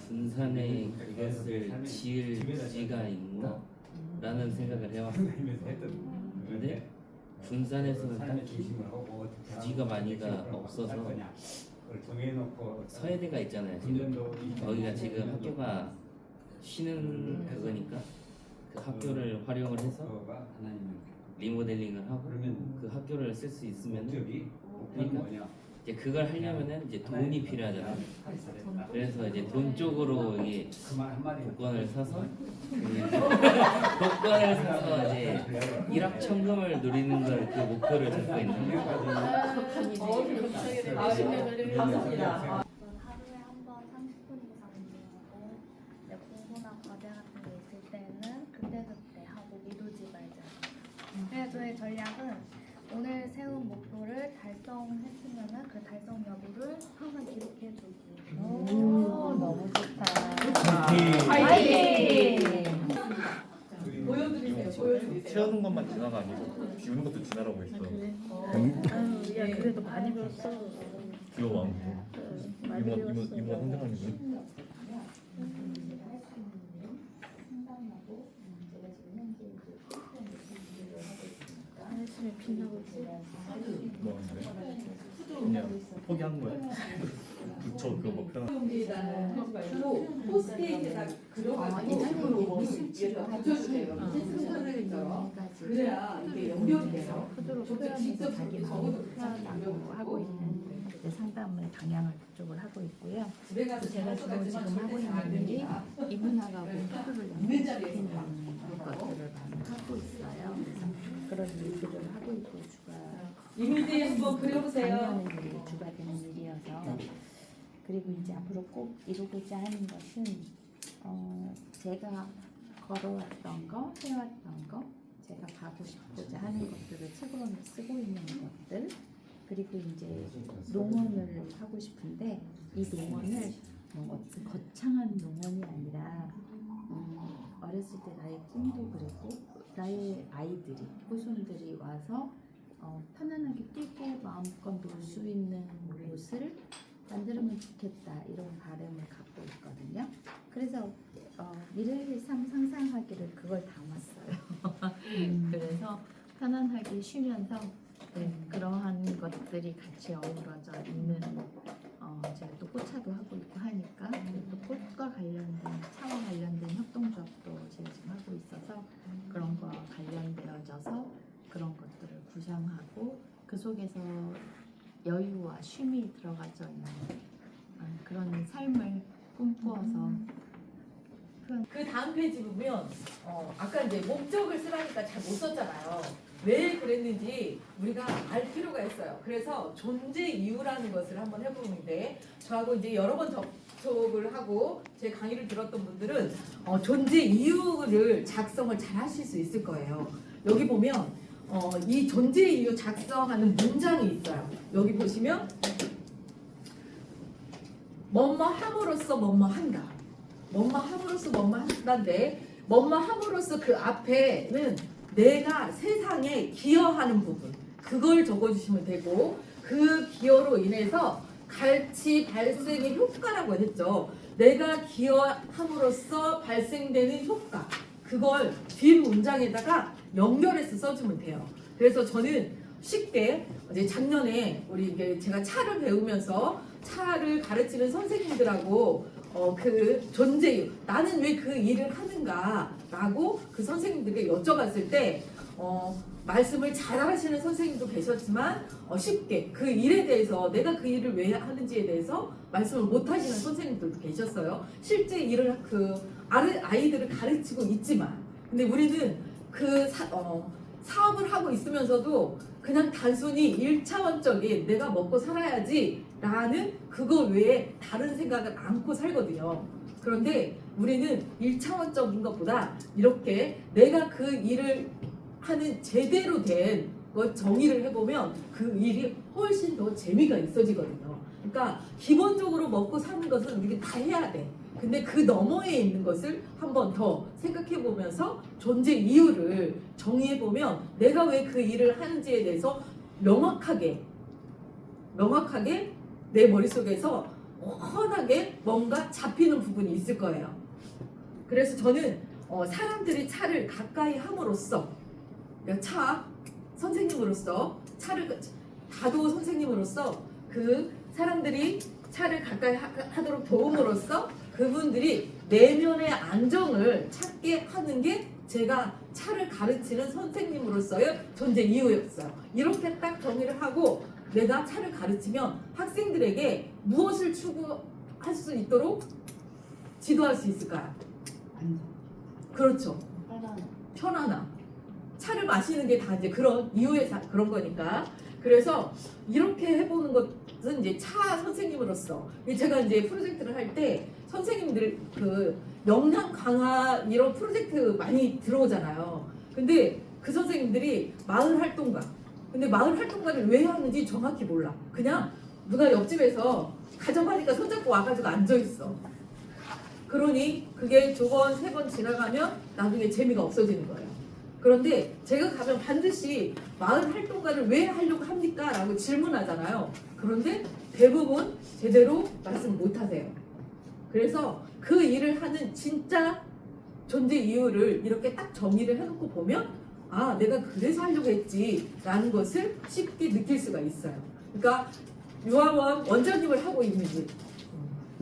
군산에 그것을 지을지가 있나? 라는 생각을 해왔어요. 근데 군산에서는 딱히 부지가 많이가 없어서 서해대가 있잖아요. 지금 거기가 지금 학교가 쉬는 그거니까 그 학교를 활용을 해서 리모델링을 하고 그 학교를 쓸 수 있으면 그러니까 이제 그걸 하려면은 이제 돈이 필요하잖아요. 그래서 이제 돈 쪽으로 이게 복권을 사서 복권을 사서 이제 일확천금을 누리는 걸 그 목표를 잡고 있는 거예요. 감사합니다. 하루에 한 번 30분 이상 운동하고 공부나 과제 같은 게 있을 때는 그때그때 하고 미루지 말자. 그래서 저의 전략은 오늘 세운 목표를 달성했으면 그 달성 여부를 항상 기록해주기. 너무 좋다. 화이팅! 보여드리세요. 채우는 것만 진화가 아니고 비우는 것도 진화라고 했어. 야 그래도 많이 배웠어. 귀여워. 많이 배웠어. 이모가 성장하는 거. 열심히 빛나고 있어. 뭐하는데? 그냥 포기한 거야. 저 그거 목표. 주로 포스트잇에다 그려가지고 붙여주세요. 순서대로 그래야 이게 연결이 돼요. 저도 직접 자기 적어도 표현하고 하고 있는 이제 상담을 방향을 그쪽을 하고 있고요. 집에 가서 제가 주로 지금 하고 있는 일이 이분학하고 토크를 있는 자리에서 연결시키는 것들을 많이 하고 있어요. 그래서 그런 일들을 하고 있고 주가 이미지 한번 그려보세요. 작년에 되게 주가 되는 일이어서 그리고 이제 앞으로 꼭 이루고자 하는 것은 제가 걸어왔던 거, 해왔던 거, 제가 가고 싶고자 하는 것들을 책으로 쓰고 있는 것들 그리고 이제 농원을 하고 싶은데 이 농원을 어떤 거창한 농원이 아니라 어렸을 때 나의 꿈도 그랬고 나의 아이들이 후손들이 와서 편안하게 뛰고 마음껏 놀 수 있는 곳을 만들면 좋겠다 이런 바람을 갖고 있거든요. 그래서 미래의 삶 상상하기를 그걸 담았어요. 그래서 편안하게 쉬면서 그러한 것들이 같이 어우러져 있는 제가 또 꽃차도 하고 있고 하니까 또 꽃과 관련된 차와 관련된 협동조합도 제가 지금 하고 있어서 그런 거 관련되어져서 그런 것들을 구상하고 그 속에서 여유와 쉼이 들어가져 있는 그런 삶을 꿈꾸어서 그 다음 페이지 보면 아까 이제 목적을 쓰라니까 잘 못 썼잖아요. 왜 그랬는지 우리가 알 필요가 있어요. 그래서 존재 이유라는 것을 한번 해보는데 저하고 이제 여러 번 접촉을 하고 제 강의를 들었던 분들은 존재 이유를 작성을 잘 하실 수 있을 거예요. 여기 보면 이 존재 이유 작성하는 문장이 있어요. 여기 보시면 뭐뭐 함으로써 뭐뭐 한다. 뭐뭐 함으로써 뭐뭐 한다인데 뭐뭐 함으로써 그 앞에는 내가 세상에 기여하는 부분 그걸 적어주시면 되고 그 기여로 인해서 가치 발생의 효과라고 했죠. 내가 기여함으로써 발생되는 효과 그걸 뒷문장에다가 연결해서 써주면 돼요. 그래서 저는 쉽게 이제 작년에 우리 이게 제가 차를 배우면서 차를 가르치는 선생님들하고 그 존재 나는 왜 그 일을 하는가라고 그 선생님들에게 여쭤봤을 때 말씀을 잘 하시는 선생님도 계셨지만 쉽게 그 일에 대해서 내가 그 일을 왜 하는지에 대해서 말씀을 못 하시는 선생님들도 계셨어요. 실제 일을 그 아이들을 가르치고 있지만 근데 우리는 그 사업을 하고 있으면서도 그냥 단순히 일차원적인 내가 먹고 살아야지 라는 그거 외에 다른 생각을 안고 살거든요. 그런데 우리는 일차원적인 것보다 이렇게 내가 그 일을 하는 제대로 된 것 정의를 해보면 그 일이 훨씬 더 재미가 있어지거든요. 그러니까 기본적으로 먹고 사는 것은 우리가 다 해야 돼. 근데 그 너머에 있는 것을 한 번 더 생각해 보면서 존재 이유를 정의해 보면 내가 왜 그 일을 하는지에 대해서 명확하게 내 머릿속에서 훤하게 뭔가 잡히는 부분이 있을 거예요. 그래서 저는 사람들이 차를 가까이 함으로써 그러니까 선생님으로서 다도 선생님으로서 그 사람들이 차를 가까이 하도록 도움으로써 그분들이 내면의 안정을 찾게 하는 게 제가 차를 가르치는 선생님으로서의 존재 이유였어요. 이렇게 딱 정의를 하고 내가 차를 가르치면 학생들에게 무엇을 추구할 수 있도록 지도할 수 있을까요? 그렇죠. 편안함. 차를 마시는 게 다 이제 그런 이유에 그런 거니까. 그래서 이렇게 해보는 것은 이제 차 선생님으로서 제가 이제 프로젝트를 할 때 선생님들 그 역량 강화 이런 프로젝트 많이 들어오잖아요. 근데 그 선생님들이 마을 활동가. 근데 마을 활동가를 왜 하는지 정확히 몰라. 그냥 누가 옆집에서 가정하니까 손잡고 와가지고 앉아있어. 그러니 그게 2번, 3번 지나가면 나중에 재미가 없어지는 거예요. 그런데 제가 가면 반드시 마을 활동가를 왜 하려고 합니까? 라고 질문하잖아요. 그런데 대부분 제대로 말씀 못 하세요. 그래서 그 일을 하는 진짜 존재 이유를 이렇게 딱 정의를 해놓고 보면 아, 내가 그래서 하려고 했지 라는 것을 쉽게 느낄 수가 있어요. 그러니까 유아원 원장님을 하고 있는지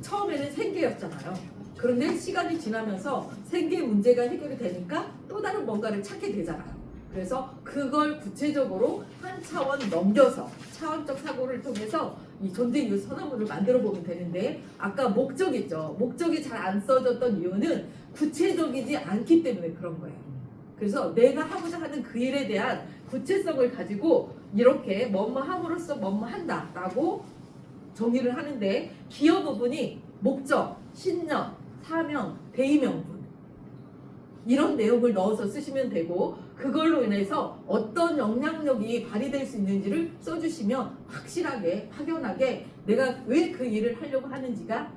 처음에는 생계였잖아요. 그런데 시간이 지나면서 생계 문제가 해결이 되니까 또 다른 뭔가를 찾게 되잖아요. 그래서 그걸 구체적으로 한 차원 넘겨서 차원적 사고를 통해서 이 존재 이유 선언문을 만들어 보면 되는데 아까 목적 있죠. 목적이 잘 안 써졌던 이유는 구체적이지 않기 때문에 그런 거예요. 그래서 내가 하고자 하는 그 일에 대한 구체성을 가지고 이렇게 뭐뭐 함으로써 뭐뭐 한다라고 정의를 하는데 기여 부분이 목적, 신념, 사명, 대의명분 이런 내용을 넣어서 쓰시면 되고 그걸로 인해서 어떤 영향력이 발휘될 수 있는지를 써주시면 확실하게 확연하게 내가 왜 그 일을 하려고 하는지가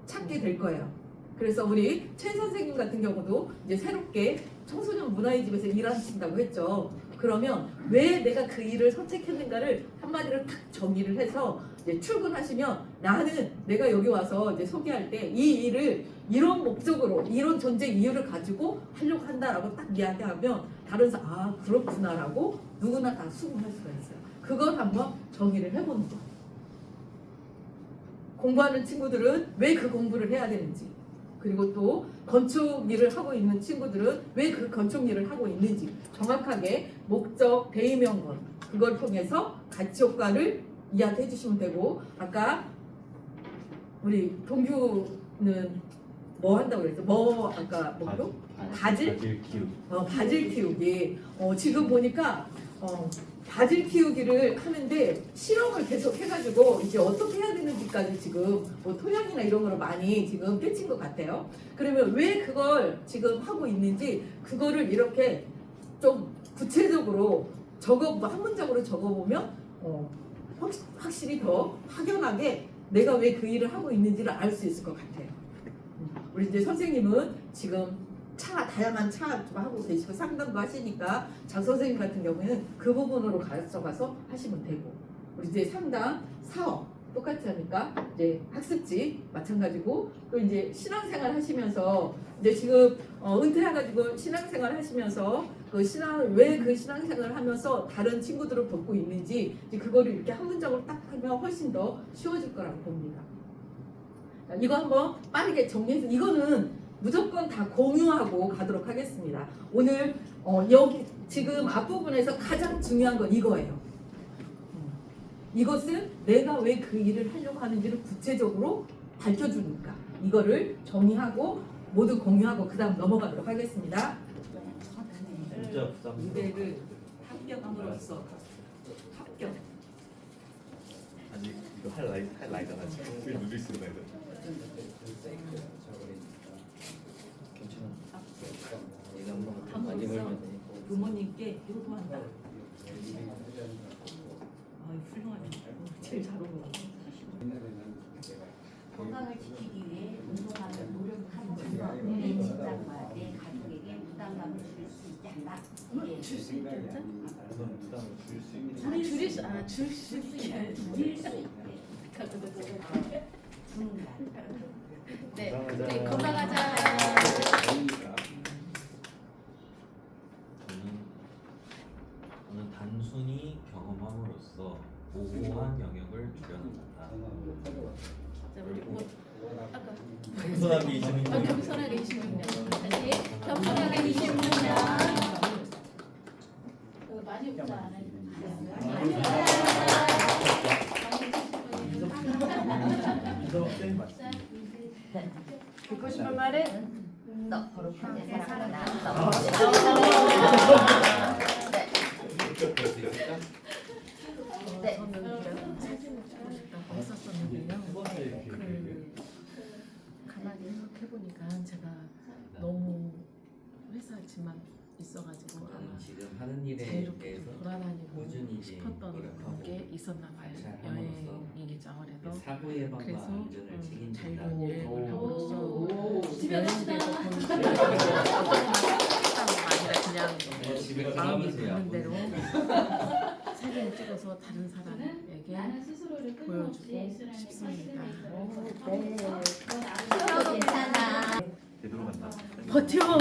찾게 될 거예요. 그래서 우리 최 선생님 같은 경우도 이제 새롭게 청소년 문화의 집에서 일하신다고 했죠. 그러면 왜 내가 그 일을 선택했는가를 한마디로 딱 정의를 해서 이제 출근하시면 나는 내가 여기 와서 이제 소개할 때 이 일을 이런 목적으로 이런 존재 이유를 가지고 하려고 한다라고 딱 이야기하면 다른 사람 아 그렇구나라고 누구나 다 수긍할 수가 있어요. 그걸 한번 정의를 해보는 거예요. 공부하는 친구들은 왜 그 공부를 해야 되는지 그리고 또 건축 일을 하고 있는 친구들은 왜 그 건축 일을 하고 있는지 정확하게 목적, 대의명분 그걸 통해서 가치 효과를 이야기해 주시면 되고 아까 우리 동규는 뭐 한다고 그랬죠? 뭐 아까 목표? 바질 키우기. 바질 키우기. 지금 보니까 바질 키우기를 하는데 실험을 계속 해가지고 이제 어떻게 해야 되는지까지 지금 뭐 토양이나 이런 거를 많이 지금 꿰친 것 같아요. 그러면 왜 그걸 지금 하고 있는지 그거를 이렇게 좀 구체적으로 한 문장으로 적어보면 확실히 더 확연하게 내가 왜 그 일을 하고 있는지를 알 수 있을 것 같아요. 우리 이제 선생님은 지금 다양한 차 하고 계시고 상담도 하시니까 장 선생님 같은 경우에는 그 부분으로 가서 하시면 되고 우리 이제 상담, 사업 똑같이 하니까 이제 학습지 마찬가지고 또 이제 신앙생활 하시면서 이제 지금 은퇴해가지고 신앙생활 하시면서 왜 그 신앙생활을 하면서 다른 친구들을 돕고 있는지 그거를 이렇게 한 문장으로 딱 하면 훨씬 더 쉬워질 거라고 봅니다. 이거 한번 빠르게 정리해서 이거는 무조건 다 공유하고 가도록 하겠습니다. 오늘 여기 지금 앞부분에서 가장 중요한 건 이거예요. 이것은 내가 왜 그 일을 하려고 하는지를 구체적으로 밝혀주니까 이거를 정의하고 모두 공유하고 그 다음 넘어가도록 하겠습니다. 진짜 부담. 무대를 합격함으로써 합격. 아직 이거 할 나이잖아 지금. 꽤 늦을 수 있나 이거. 괜찮아. 얘가 엄마가 돈 많이 벌면 돼. 부모님께 효도한다. 훌륭하네. 제일 잘 어울려. 건강을 지키기 위해 운동하는 노력하는 내 직장과 내 가족에게 부담감을 줄 수 있지 않나? 줄 수 있겠죠? 우선 부담을 줄 수 있는. 줄일 수 있게. 줄일 수 있게. 네, 건강하자. 우리 건강하자. 저는 단순히 경험함으로써 모호한 영역을 줄여나간다. 자, 우리 뭐 아까 겸손하게 26년. 겸손하게 26년. 다시 겸손하게 26년. 많이 웃자 안 해. 듣고 싶은 말은 너 거룩한 내 사랑아 네. 저는 사진을 찍고 싶다고 했었었는데요. 가만히 생각해 보니까 제가 너무 회사지만 있어가지고 아마 저는 지금 하는 일에 제 이렇게 대해서 좀 돌아다니고 꾸준히 이제 싶었던 노력하고 게 있었나 봐요. 잘 함으로써 여행이겠죠 아무래도. 사고 예방과 그래서 안전을 책임진다. 자유로운 여행을 함으로써 집에 여행지에서 갑시다. 보는 아니라 그냥 집에 마음이 가면서요. 드는 대로 사진을 찍어서 다른 사람에게 나는 스스로를 보여주고 끊임없이 싶습니다. 네. 또 괜찮아. 되돌아간다. 버텨.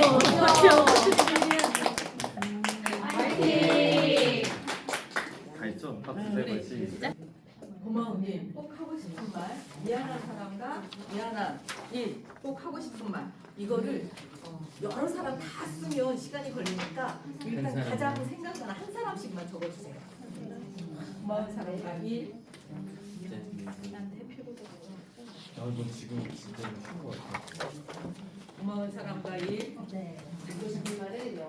화이팅! 다 있죠? 박수 세번 시작. 고마운 일, 꼭 하고 싶은 말, 미안한 사람과 미안한 일, 꼭 하고 싶은 말. 이거를 여러 사람 다 쓰면 시간이 걸리니까 일단 한 사람. 가장 생각나는 한 사람씩만 적어주세요. 고마운 사람과 일. 너 지금 진짜 쉬운 것 같아. 고마운 사람과 일. 네. 듣고 싶은 말은 네.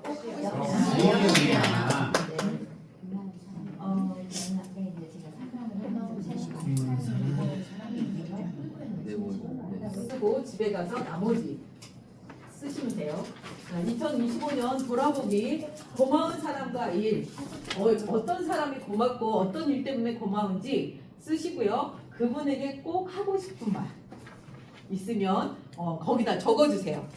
쓰고 집에 가서 나머지 쓰시면 돼요. 자, 2025년 돌아보기 고마운 사람과 일 어떤 사람이 고맙고 어떤 일 때문에 고마운지 쓰시고요. 그분에게 꼭 하고 싶은 말 있으면 거기다 적어주세요.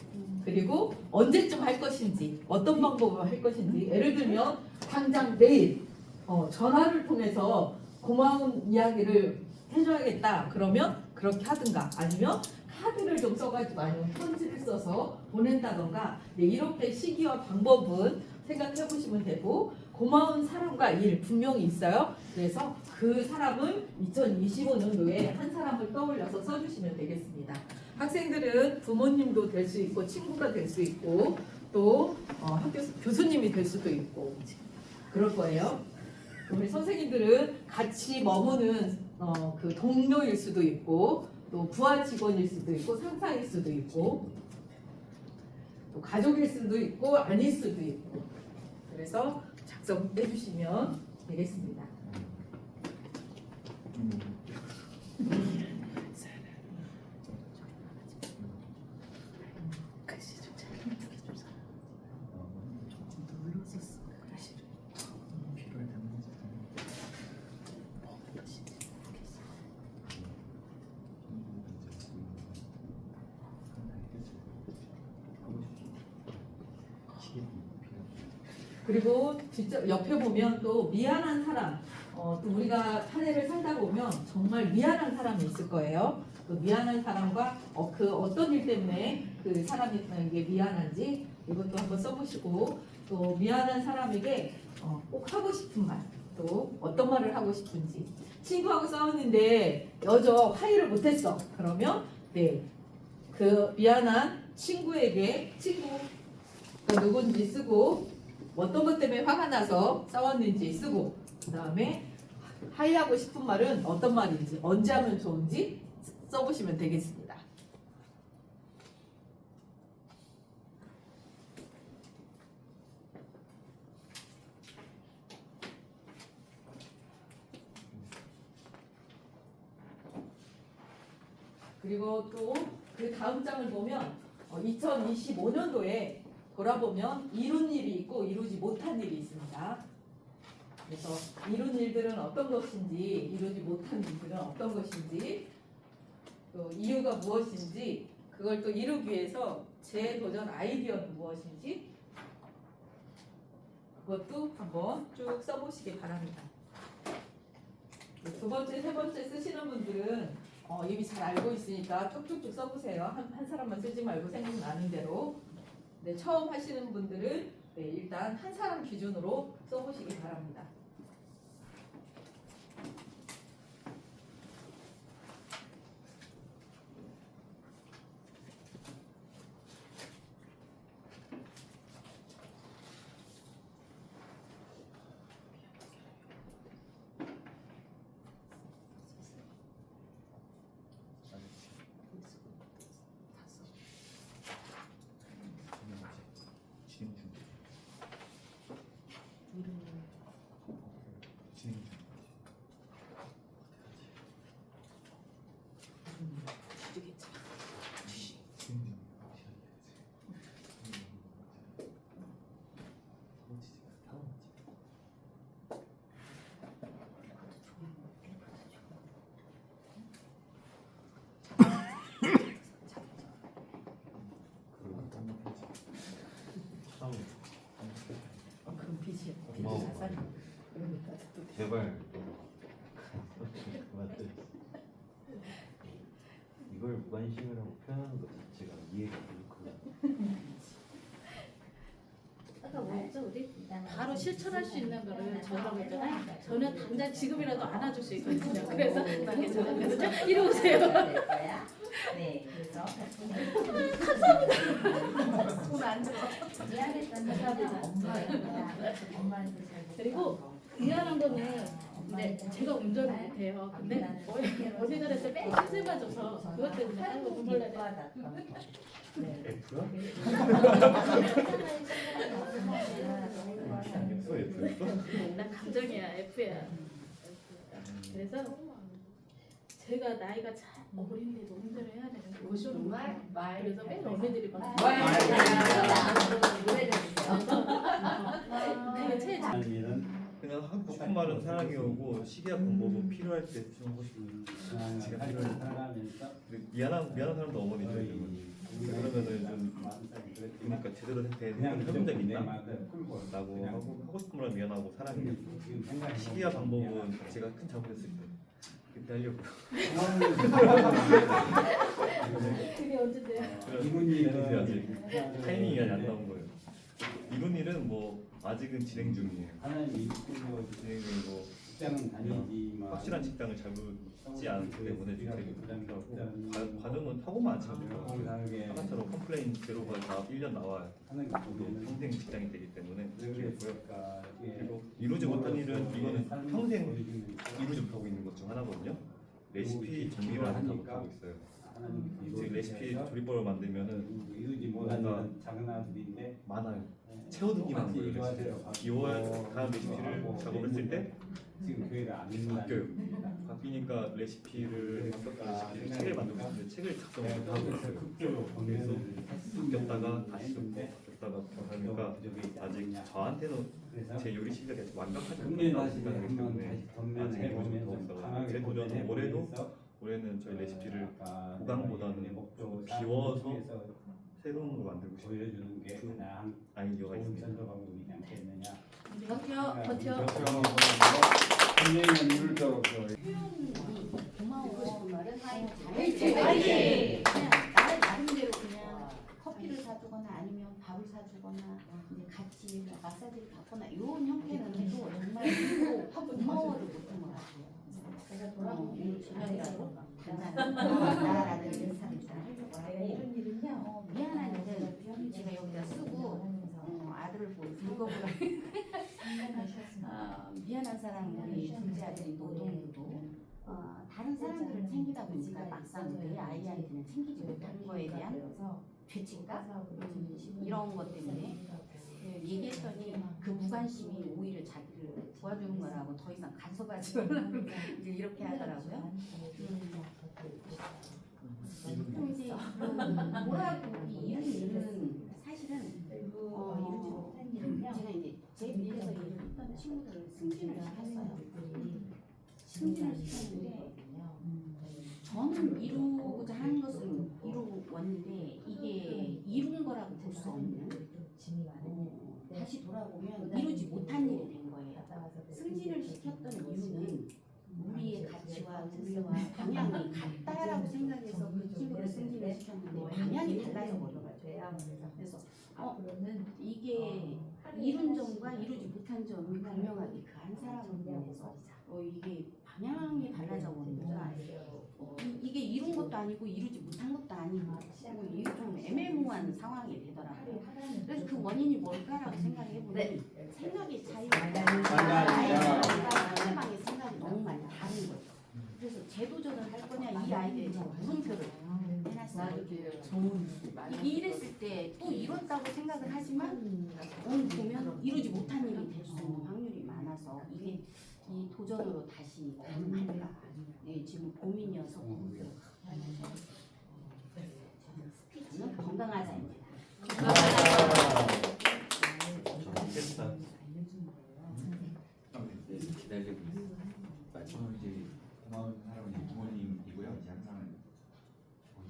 그리고 언제쯤 할 것인지 어떤 방법으로 할 것인지 예를 들면 당장 내일 전화를 통해서 고마운 이야기를 해줘야겠다 그러면 그렇게 하든가 아니면 카드를 좀 써가지고 아니면 편지를 써서 보낸다던가 네, 이렇게 시기와 방법은 생각해 보시면 되고 고마운 사람과 일 분명히 있어요. 그래서 그 사람을 2025년도에 한 사람을 떠올려서 써주시면 되겠습니다. 학생들은 부모님도 될 수 있고 친구가 될 수 있고 또 학교 교수님이 될 수도 있고 그럴 거예요. 우리 선생님들은 같이 머무는 그 동료일 수도 있고 또 부하 직원일 수도 있고 상사일 수도 있고 또 가족일 수도 있고 아닐 수도 있고 그래서 작성해 주시면 되겠습니다. 글씨 좀 잘 어떻게 좀 써. 조금 더 눌렀었어 글씨를. 필요할 때는 그리고 뒷접 옆에 보면 또 미안한 사람, 또 우리가 한 해를 살다 보면 정말 미안한 사람이 있을 거예요. 또 미안한 사람과 그 어떤 일 때문에 그 사람에게 미안한지 이것도 한번 써보시고 또 미안한 사람에게 꼭 하고 싶은 말, 또 어떤 말을 하고 싶은지 친구하고 싸웠는데 여적 화해를 못했어. 그러면 네, 그 미안한 친구에게 친구가 누군지 쓰고 어떤 것 때문에 화가 나서 싸웠는지 쓰고 그 다음에 화해하고 싶은 말은 어떤 말인지 언제 하면 좋은지 써보시면 되겠습니다. 그리고 또 그 다음 장을 보면 2025년도에 돌아보면 이룬 일이 있고 이루지 못한 일이 있습니다. 그래서 이룬 일들은 어떤 것인지 이루지 못한 일들은 어떤 것인지 또 이유가 무엇인지 그걸 또 이루기 위해서 재도전 아이디어는 무엇인지 그것도 한번 쭉 써보시기 바랍니다. 두 번째, 세 번째 쓰시는 분들은 이미 잘 알고 있으니까 쭉쭉쭉 써보세요. 한 사람만 쓰지 말고 생각나는 대로. 네, 처음 하시는 분들은 네, 일단 한 사람 기준으로 써보시기 바랍니다. 진행 중. 진행 중. 진행 중. 그럼 빛이 고마워. 자산이 그러니까 또 제발 맞대. 이걸 무관심이라고 표현하는 것 자체가 이해가 부족하다. 아까 뭐였죠 우리? 바로 실천할 수 있는 거를 저라고 했잖아요. 저는 당장 지금이라도 안아줄 수 있거든요. 그래서 막 괜찮거든요. 이리 오세요. 네, 그래서 손안 들어. 미안했다는 엄마한테 잘 그리고 미안한 거는 네, 제가 운전을 못해요. 근데 어디 전에 맨 신세 줘서 그것 때문에 하는 거 눈물 나요. F야? F였어? 난 감정이야, F야. 그래서 제가 나이가 참 어린데도 운전을 해야 되는 거 정말 말 그래서 맨 어린이들이 막 그게 제일 잘 그냥 하고 싶은 말은 사랑해오고 시기와 방법은 필요할 때 좀 하고 싶은 제가 필요할 때 미안한 사람도 어머니죠. 그러면은 좀 그러니까 제대로 된 해본 적 있나? 라고 하고 싶은 말은 미안하고 사랑해요. 시기와 방법은 제가 큰 잘못했을 때 그때 하려고. 그게 언제돼요? 이룬일은 아직 타이밍이 아직 안 나온 거예요. 이룬일은 뭐 아직은 진행 중이에요. 하나님이 진행 중이고 직장은 다니지만 확실한 직장을 잡지 않기 때문에 과정은 타고만 안 차고요. 하나처럼 컴플레인 제로가 다 1년 나와요. 평생 직장이 되기 때문에 지키고요. 그리고 이루지 못한 일은 이거는 평생 이루지 못하고 있는 것 중 하나거든요. 레시피 정리를 하는 작업을 하고 있어요. 이제 레시피 조리법을 만들면은 이루지 뭔가 못하는 작은 아들인데 많아요. 채워두기만 하는 거예요. 레시피. 다음 레시피를 작업했을 때 지금 교회를 안 바뀌어요. 바뀌니까 레시피를 책을 만들고 싶은데 책을 작성을 못 하고 있어요. 그래서 바뀌었다가 다시 바뀌었다가 하니까 아직 저한테는 제 요리 실력이 아직 완벽하지 않다고 생각하기 때문에 아직 이루지 못하고 있어요. 제 도전은 올해는 저희 레시피를 보강보다는 좀 비워서 새로운 걸 만들고 싶어요. 보여주는 게 가장 아이디어가 좋은 있습니다. 선도 방법이지 않겠느냐. 버텨. 분명히 이룰도록 고마워 싶은 말은 화이팅! 그냥 나의 나름대로 그냥 커피를 사주거나 아니면 밥을 사주거나 이제 같이 뭐 마사지를 받거나 이런 형태는 해도 정말 고마워를 못한 것 같아요. 제가 돌아보기 잘하더라고. 나라는 인사를 하려고 하고 미안한 일은 제가 여기다 쓰고 아들을 보고 읽어보라. 미안한 사람들이 둘째 아들이 노동부도 다른 사람들을 챙기다 보니까 막상 내 아이한테는 챙기지 못하는 거에 대한 죄책감 이런 것 때문에 얘기했더니 그 무관심이 오히려 자기를 도와주는 거라고 더 이상 간섭하지 말라고 이제 이렇게 하더라고요. 보통 이제 뭐라고 이런 일은 사실은 제가 이제 제 밑에서 일을 했던 친구들을 승진을 시켰어요. 승진을 시켰는데 저는 이루고자 하는 것은 이루었는데 이게 이룬 거라고 볼 수 없는 다시 돌아보면 이루지 못한 일이 된 거예요. 승진을 시켰던 이유는 우리의 가치와 우리와 방향이 같다라고 생각해서 그 친구를 승진을 시켰는데 방향이 달라져 버려가지고 그래서 이게 이룬 점과 이루지 못한 점이 분명하게 그 한 사람을 보면서 이게 방향이 달라져 버리니까 이게 이룬 것도 아니고 이루지 못한 것도 아니고 이게 좀 애매모호한 상황이 되더라고요. 그래서 그 원인이 뭘까라고 생각해보니 생각의 차이가 상대방의 생각이 너무 많이 다른 거죠. 그래서 재도전을 할 거냐 이 아이들의 물음표를 해놨어요. 이랬을 때 또 이뤘다고 생각을 하지만 오늘 보면 이루지 못한 일이 될 수 있는 확률이 많아서 이게 이 도전으로 다시 가능할까? 네, 지금 고민이어서 저는 건강하자입니다. 기다리고 있어요. 저는 이제 고마운 사람은 이제 부모님이고요. 이제 항상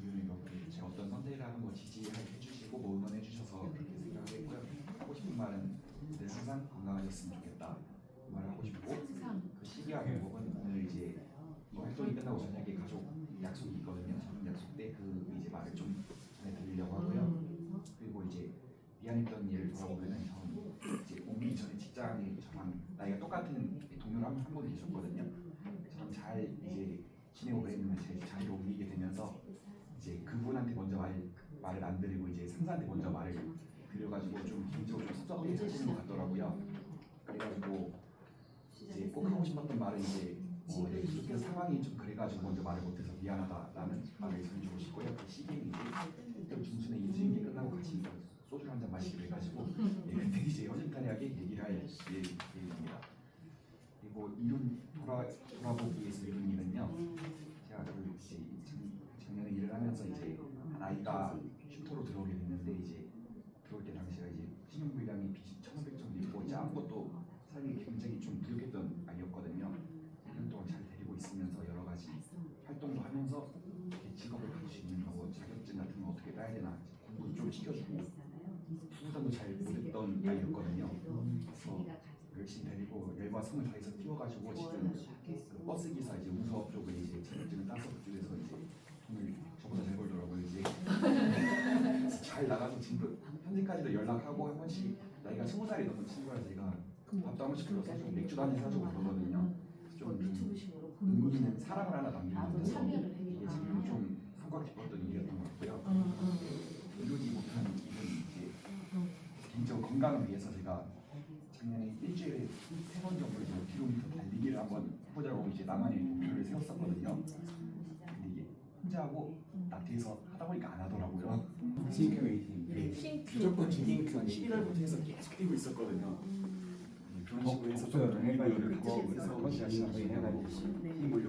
이유는 제 어떤 선택을 하는 거 지지해 주시고 뭐 응원해 주셔서 그렇게 생각을 했고요. 하고 싶은 말은 늘 항상 건강하셨으면 좋겠다 그 말을 하고 싶고 그 시기와 방법은 오늘 이제 이 활동이 끝나고 저녁에 가족 약속이 있거든요. 저녁 약속 때 그 이제 말을 좀 전해드리려고 하고요. 그리고 이제 미안했던 일을 돌아보면은 저는 이제 오기 전에 직장에 저랑 나이가 똑같은 동료를 한 분 계셨거든요. 저랑 잘 이제 지내고 그랬는데 제 자리로 옮기게 되면서 이제 그분한테 먼저 말을 안 드리고 이제 상사한테 먼저 말을 드려가지고 좀 개인적으로 좀 섭섭해 하시는 것 같더라고요. 그래가지고 이제 꼭 하고 싶었던 말은 이제 그렇게 상황이 좀 그래가지고 먼저 말을 못해서 미안하다라는 말을 전해주고 싶고요. 그 시기는 이제 중순에 인수인계 끝나고 같이 소주 한잔 마시기로 해가지고 그때 이제 허심탄회하게 얘기를 할 예정입니다. 그리고 돌아보기 위해서 이룬 일은요. 제가 그 이제 작년에 일을 하면서 이제 한 아이가 쉼터로 들어오게 됐는데 이제 들어올 때 당시가 이제 신용불량이 빚이 1,500 정도 있고 이제 아무것도 삶이 굉장히 좀 부족했던 아이였거든요. 1년 동안 잘 데리고 있으면서 여러 가지 활동도 하면서 직업을 가질 수 있는 거 자격증 같은 거 어떻게 따야 되나 공부도 좀 시켜주고 수부담도 잘 못했던 아이였거든요. 그래서 열심히 데리고 열과 성을 다해서 키워가지고 지금 그 버스 기사 이제 운수업 쪽에 이제 자격증을 따서 그쪽에서 이제 돈을 저보다 잘 벌더라고요. 이제 잘 나가서 지금 현재까지도 연락하고 한 번씩 나이가 20살이 넘은 친구라 제가 밥도 한 번씩 불러서 좀 맥주도 한잔 사주고 그러거든요. 좀 의미 있는 사랑을 하나 남기면서 이게 지금 좀 성과 깊었던 일이었던 것 같고요. 이루지 못한 일은 이제 개인적으로 건강을 위해서 제가 작년에 일주일에 3번 정도 이제 5km 달리기를 한번 해보자고 이제 나만의 목표를 세웠었거든요. 근데 이게 혼자 하고 나태해서 하다 보니까 안 하더라고요. 싱크 웨이팅 무조건 싱크 11월부터 해서 계속 뛰고 있었거든요. 그런 식으로 해서 좀 동기부여를 갖고 해서 시작을 해가지고 힘을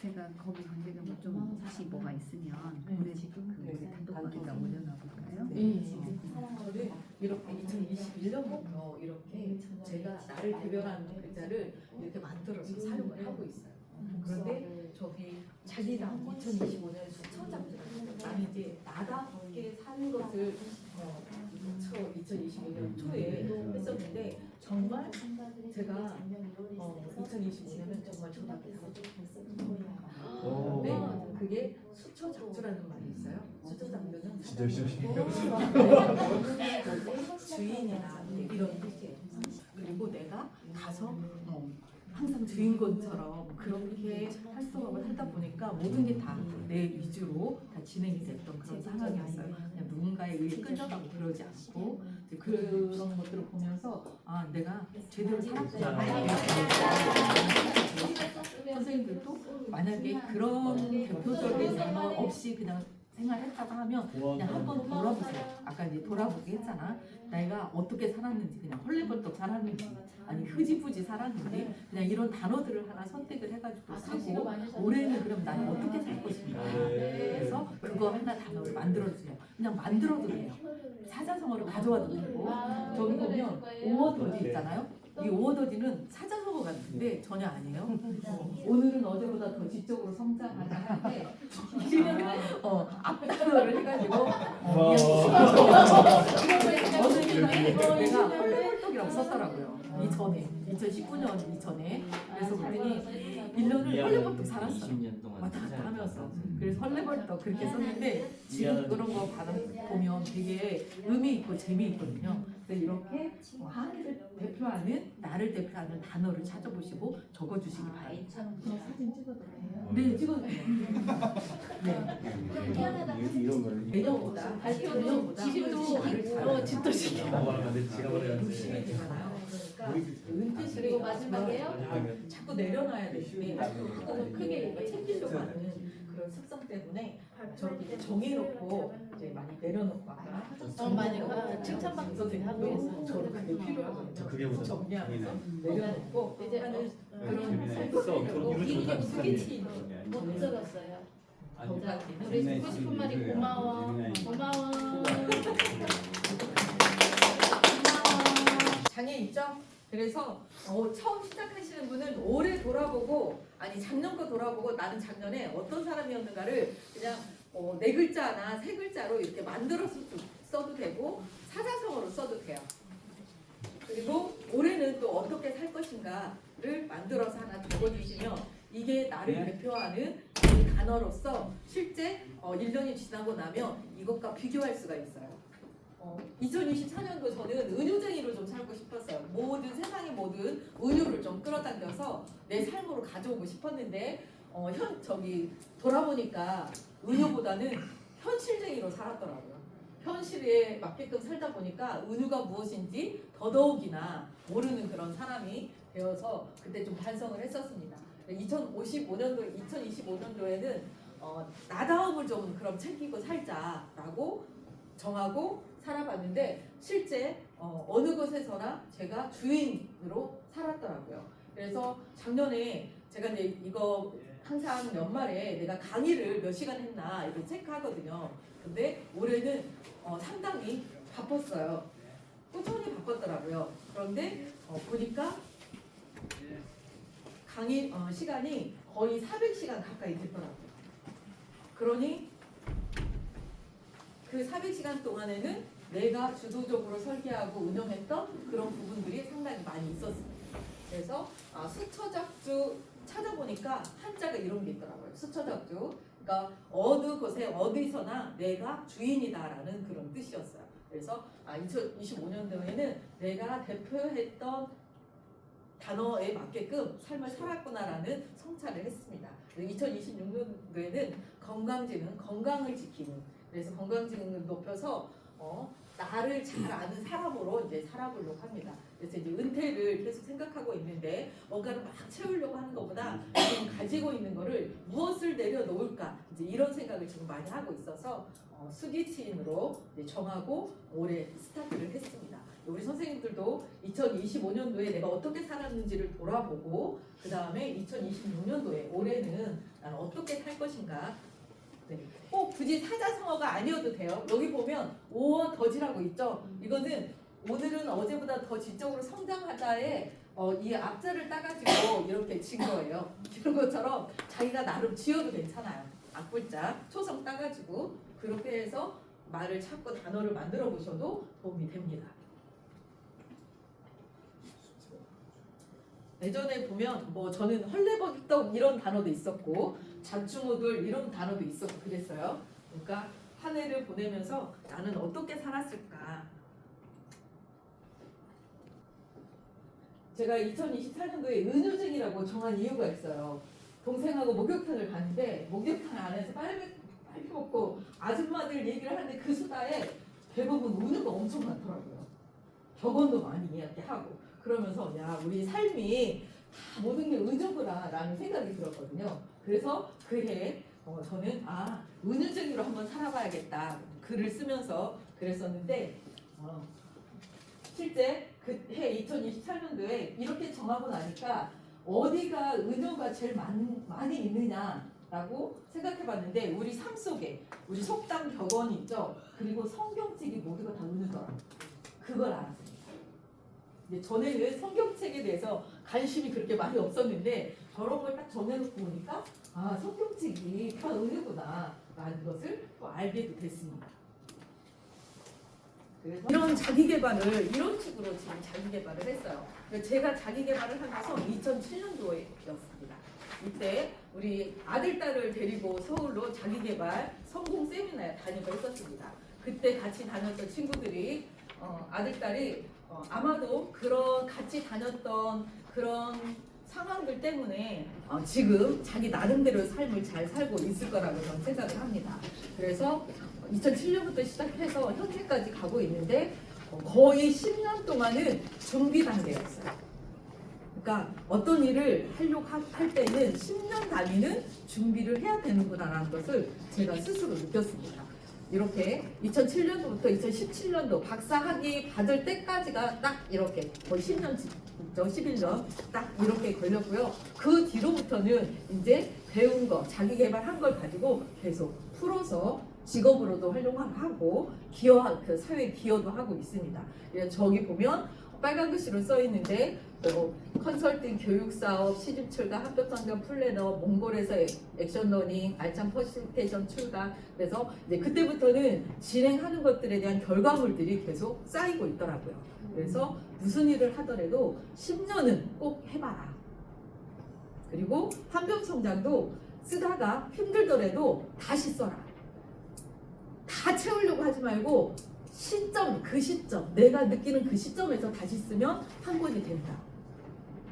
제가 거기 관계자분 좀 혹시 뭐가 있으면 우리 단톡방에다 올려놔 볼까요? 저를 이렇게 2021년부터 이렇게 제가 나를 대변하는 글자를 이렇게 만들어서 사용을 하고 있어요. 그런데 저기 자기랑 2025년 수천장들 나는 이제 나답게 사는 것을 2025년 초에 했었는데 정말 제가 2025년은 정말 초답했어요. 근데 그게 수처작주라는 말이 있어요. 수처작주는 진짜 싫으시네요. 주인이나 이런 뜻이에요. 그리고 내가 가서 항상 주인공처럼 그렇게 활동을 하다 보니까 모든 게 다 내 위주로 다 진행이 됐던 그런 상황이었어요. 그냥 누군가에 의해 끌려가고 그러지 않고 그런 것들을 보면서 아 내가 제대로 살았구나. 선생님들도 만약에 그런 대표적인 단어 없이 그냥 생활했다고 하면 그냥 한번 돌아보세요. 아까 이제 돌아보기 했잖아. 내가 어떻게 살았는지 그냥 헐레벌떡 살았는지 아니 흐지부지 살았는지 그냥 이런 단어들을 하나 선택을 해가지고 쓰고 올해는 그럼 나는 어떻게 살 것인가. 그래서 그거 하나 단어를 만들어주세요. 그냥 만들어도 돼요. 사자성어를 가져와도 되고 저기 보면 오어도지 있잖아요. 이 오어도지는 사자성어 같은데 전혀 아니에요. 오늘은 어제보다 더 지적으로 성장하자 할때 앞단어를 해가지고 어제는 내가 헐레벌떡이라고 썼더라고요. 이전에 2019년 이전에. 그래서 그랬더니 1년을 헐레벌떡 살았어요. 20년 동안 왔다 갔다 살았다. 하면서. 그래서 헐레벌떡 그렇게 썼는데 지금 그런 거 보면 되게 의미 있고 재미있거든요. 그래서 이렇게 하늘을 대표하는, 나를 대표하는 단어를 찾아보시고 적어주시기 바랍니다. 사진 찍어도 돼요? 네, 찍어도 돼요. 네. 이런 걸 내년보다, 내년보다 집도 집도 시켜. 근데 지갑을 해야지. 욕심이 되잖아요. 그러니까 은퇴 그리고 마지막에요? 자꾸 내려놔야 되는데 조금 크게 뭔가 챙기려고 하는 그런 습성 때문에 저렇게 이제 정해놓고 이제 많이 내려놓고 아까 많이 칭찬받는 분들이 한국에서 저렇게 필요하거든요. 그게 뭐죠? 정리하면서 내려놓고 이제 하는 그런 써. 이게 무기치 못 들었어요. 우리 듣고 싶은 말이 고마워. 고마워. 장애 있죠? 그래서 처음 시작하시는 분은 올해 돌아보고 아니 작년 거 돌아보고 나는 작년에 어떤 사람이었는가를 그냥 네 글자나 세 글자로 이렇게 만들어서 써도 되고 사자성어로 써도 돼요. 그리고 올해는 또 어떻게 살 것인가를 만들어서 하나 적어주시면 이게 나를 대표하는 이 단어로서 실제 1년이 지나고 나면 이것과 비교할 수가 있어요. 2024년도 저는 은유쟁이로 좀 살고 싶었어요. 세상의 모든 은유를 좀 끌어당겨서 내 삶으로 가져오고 싶었는데 돌아보니까 은유보다는 현실쟁이로 살았더라고요. 현실에 맞게끔 살다 보니까 은유가 무엇인지 더더욱이나 모르는 그런 사람이 되어서 그때 좀 반성을 했었습니다. 2025년도에는 나다움을 좀 그럼 챙기고 살자라고 정하고 살아봤는데 실제 어느 곳에서나 제가 주인으로 살았더라고요. 그래서 작년에 제가 이제 이거 항상 연말에 내가 강의를 몇 시간 했나 이렇게 체크하거든요. 근데 올해는 상당히 바빴어요. 꾸준히 바빴더라고요. 그런데 보니까 강의 시간이 거의 400시간 가까이 됐더라고요. 그러니 그 400시간 동안에는 내가 주도적으로 설계하고 운영했던 그런 부분들이 상당히 많이 있었습니다. 그래서 수처작주 찾아보니까 한자가 이런 게 있더라고요. 수처작주. 그러니까 어느 곳에 어디서나 내가 주인이다라는 그런 뜻이었어요. 그래서 2025년도에는 내가 대표했던 단어에 맞게끔 삶을 살았구나라는 성찰을 했습니다. 2026년도에는 건강지능, 건강을 지키는, 그래서 건강지능을 높여서 나를 잘 아는 사람으로 이제 살아보려고 합니다. 그래서 이제 은퇴를 계속 생각하고 있는데 뭔가를 막 채우려고 하는 것보다 지금 가지고 있는 거를 무엇을 내려놓을까 이제 이런 생각을 지금 많이 하고 있어서 수기치인으로 이제 정하고 올해 스타트를 했습니다. 우리 선생님들도 2025년도에 내가 어떻게 살았는지를 돌아보고 그 다음에 2026년도에 올해는 나는 어떻게 살 것인가. 네. 꼭 굳이 사자성어가 아니어도 돼요. 여기 보면 오어 더지라고 있죠. 이거는 오늘은 어제보다 더 지적으로 성장하다에 이 앞자를 따가지고 이렇게 진 거예요. 이런 것처럼 자기가 나름 지어도 괜찮아요. 앞글자 초성 따가지고 그렇게 해서 말을 찾고 단어를 만들어 보셔도 도움이 됩니다. 예전에 보면 저는 헐레벌떡 이런 단어도 있었고 자충우돌 이런 단어도 있었고 그랬어요. 그러니까 한 해를 보내면서 나는 어떻게 살았을까. 제가 2024년도에 은유쟁이라고 정한 이유가 있어요. 동생하고 목욕탕을 갔는데 목욕탕 안에서 빨리 먹고 아줌마들 얘기를 하는데 그 수다에 대부분 은유가 엄청 많더라고요. 격언도 많이 이야기하고 그러면서 야 우리 삶이 다 모든 게 은유구나 라는 생각이 들었거든요. 그래서 그해 저는 은유쟁이로 한번 살아봐야겠다 글을 쓰면서 그랬었는데 실제 그해 2028년도에 이렇게 정하고 나니까 어디가 은유가 제일 많이 있느냐라고 생각해봤는데 우리 삶 속에 우리 속담 격언이 있죠. 그리고 성경책이 모두가 다 은유더라고요. 그걸 알았습니다. 전에는 성경책에 대해서 관심이 그렇게 많이 없었는데 저런 걸 딱 정해놓고 보니까 성경책이 다 은유구나 라는 것을 또 알게도 됐습니다. 그래서 이런 자기 개발을 이런 식으로 지금 자기 개발을 했어요. 제가 자기 개발을 하면서 2007년도였습니다. 이때 우리 아들 딸을 데리고 서울로 자기 개발 성공 세미나에 다니고 있었습니다. 그때 같이 다녔던 친구들이 아들 딸이 아마도 그런 같이 다녔던 그런 상황들 때문에 지금 자기 나름대로 삶을 잘 살고 있을 거라고 저는 생각을 합니다. 그래서 2007년부터 시작해서 현재까지 가고 있는데 거의 10년 동안은 준비 단계였어요. 그러니까 어떤 일을 하려고 할 때는 10년 단위는 준비를 해야 되는구나라는 것을 제가 스스로 느꼈습니다. 이렇게 2007년도부터 2017년도 박사학위 받을 때까지가 딱 이렇게 거의 10년 11년 딱 이렇게 걸렸고요. 그 뒤로부터는 이제 배운 거, 자기 개발한 걸 가지고 계속 풀어서 직업으로도 활용하고 그 사회에 기여도 하고 있습니다. 저기 보면 빨간 글씨로 써 있는데 컨설팅, 교육사업, 시집출가, 합격상장 플래너, 몽골에서 액션러닝, 알찬 퍼실테이션 출가. 그래서 이제 그때부터는 진행하는 것들에 대한 결과물들이 계속 쌓이고 있더라고요. 그래서 무슨 일을 하더라도 10년은 꼭 해봐라. 그리고 한병성장도 쓰다가 힘들더라도 다시 써라. 다 채우려고 하지 말고 그 시점, 내가 느끼는 그 시점에서 다시 쓰면 한 권이 된다.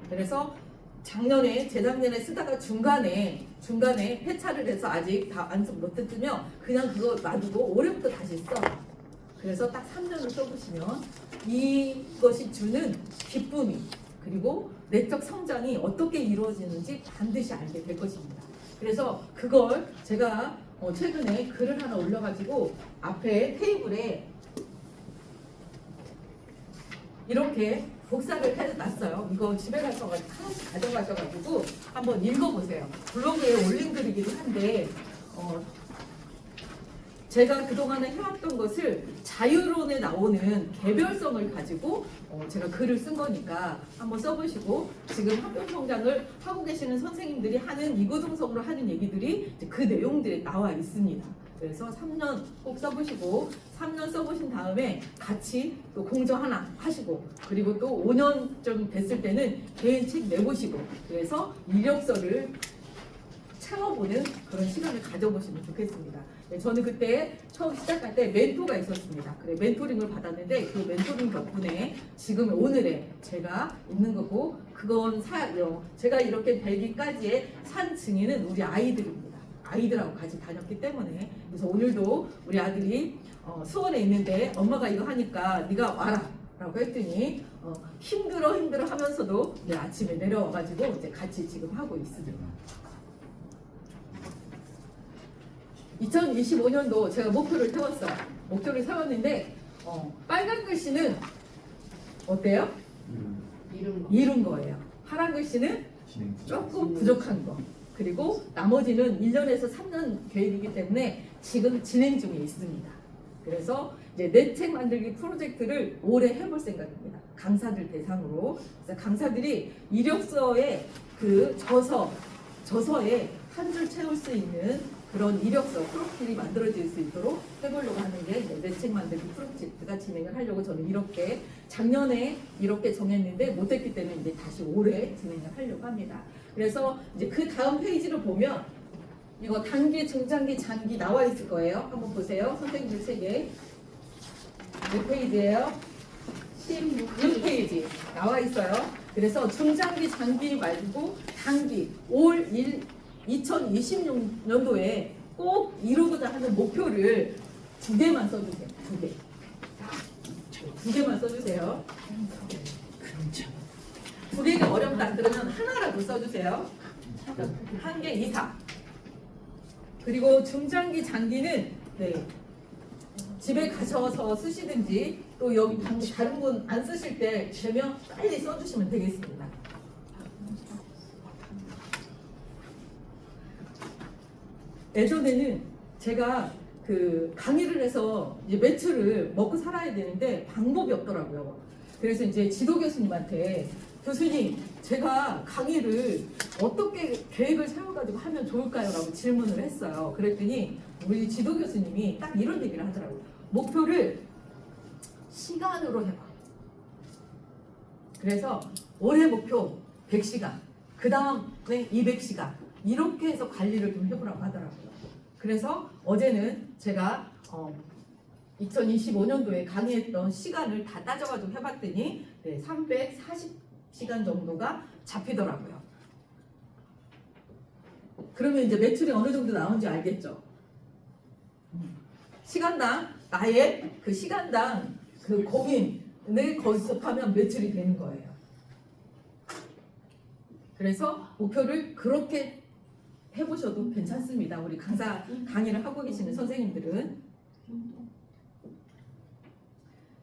그래서 재작년에 쓰다가 중간에 폐차를 해서 아직 다 완성 못했으면 그냥 그거 놔두고 올해부터 다시 써. 그래서 딱 3년을 써보시면 이것이 주는 기쁨이 그리고 내적 성장이 어떻게 이루어지는지 반드시 알게 될 것입니다. 그래서 그걸 제가 최근에 글을 하나 올려가지고 앞에 테이블에 이렇게 복사를 해놨어요. 이거 집에 가서 하나씩 가져가셔가지고 한번 읽어보세요. 블로그에 올린 글이기도 한데 제가 그동안에 해왔던 것을 자유론에 나오는 개별성을 가지고 제가 글을 쓴 거니까 한번 써보시고 지금 학교성장을 하고 계시는 선생님들이 하는 이구동성으로 하는 얘기들이 그 내용들이 나와 있습니다. 그래서 3년 꼭 써보시고 3년 써보신 다음에 같이 또 공저 하나 하시고 그리고 또 5년쯤 됐을 때는 개인 책 내보시고 그래서 이력서를 채워보는 그런 시간을 가져보시면 좋겠습니다. 저는 그때 처음 시작할 때 멘토가 있었습니다. 그래 멘토링을 받았는데 그 멘토링 덕분에 지금 오늘의 제가 있는 거고 그건 제가 이렇게 되기까지의 산 증인은 우리 아이들입니다. 아이들하고 같이 다녔기 때문에 그래서 오늘도 우리 아들이 수원에 있는데 엄마가 이거 하니까 네가 와라 라고 했더니 힘들어 하면서도 이제 아침에 내려와가지고 이제 같이 지금 하고 있습니다. 2025년도 제가 목표를 세웠어요. 목표를 세웠는데 빨간 글씨는 어때요? 이룬 거예요. 파란 글씨는 조금 부족한 거. 그리고 나머지는 1년에서 3년 계획이기 때문에 지금 진행 중에 있습니다. 그래서 이제 내 책 만들기 프로젝트를 올해 해볼 생각입니다. 강사들 대상으로. 그래서 강사들이 이력서에 그 저서에 한 줄 채울 수 있는 그런 이력서 프로필이 만들어질 수 있도록 해보려고 하는 게 내 책 만들기 프로젝트가 진행을 하려고 저는 이렇게 작년에 이렇게 정했는데 못했기 때문에 이제 다시 올해 진행을 하려고 합니다. 그래서 이제 그 다음 페이지를 보면 이거 단기, 중장기, 장기 나와 있을 거예요. 한번 보세요. 선생님들 책에 몇 페이지예요? 16페이지 나와 있어요. 그래서 중장기, 장기 말고 단기 2026년도에 꼭 이루고자 하는 목표를 2개만 써주세요. 2개. 2개만 써주세요. 2개가 어렵다 그러면 하나라도 써주세요. 1개 이상. 그리고 중장기, 장기는 집에 가셔서 쓰시든지 또 여기 다른 분 안 쓰실 때 되면 빨리 써주시면 되겠습니다. 예전에는 제가 그 강의를 해서 이제 매출을 먹고 살아야 되는데 방법이 없더라고요. 그래서 이제 지도 교수님한테 교수님 제가 강의를 어떻게 계획을 세워가지고 하면 좋을까요? 라고 질문을 했어요. 그랬더니 우리 지도 교수님이 딱 이런 얘기를 하더라고요. 목표를 시간으로 해봐. 그래서 올해 목표 100시간, 그 다음에 200시간 이렇게 해서 관리를 좀 해보라고 하더라고요. 그래서 어제는 제가 2025년도에 강의했던 시간을 다 따져가지고 해봤더니 340시간 정도가 잡히더라고요. 그러면 이제 매출이 어느 정도 나오는지 알겠죠? 시간당 나의 그 시간당 그 고민을 거듭하면 매출이 되는 거예요. 그래서 목표를 그렇게 해보셔도 괜찮습니다. 우리 강의를 하고 계시는 선생님들은.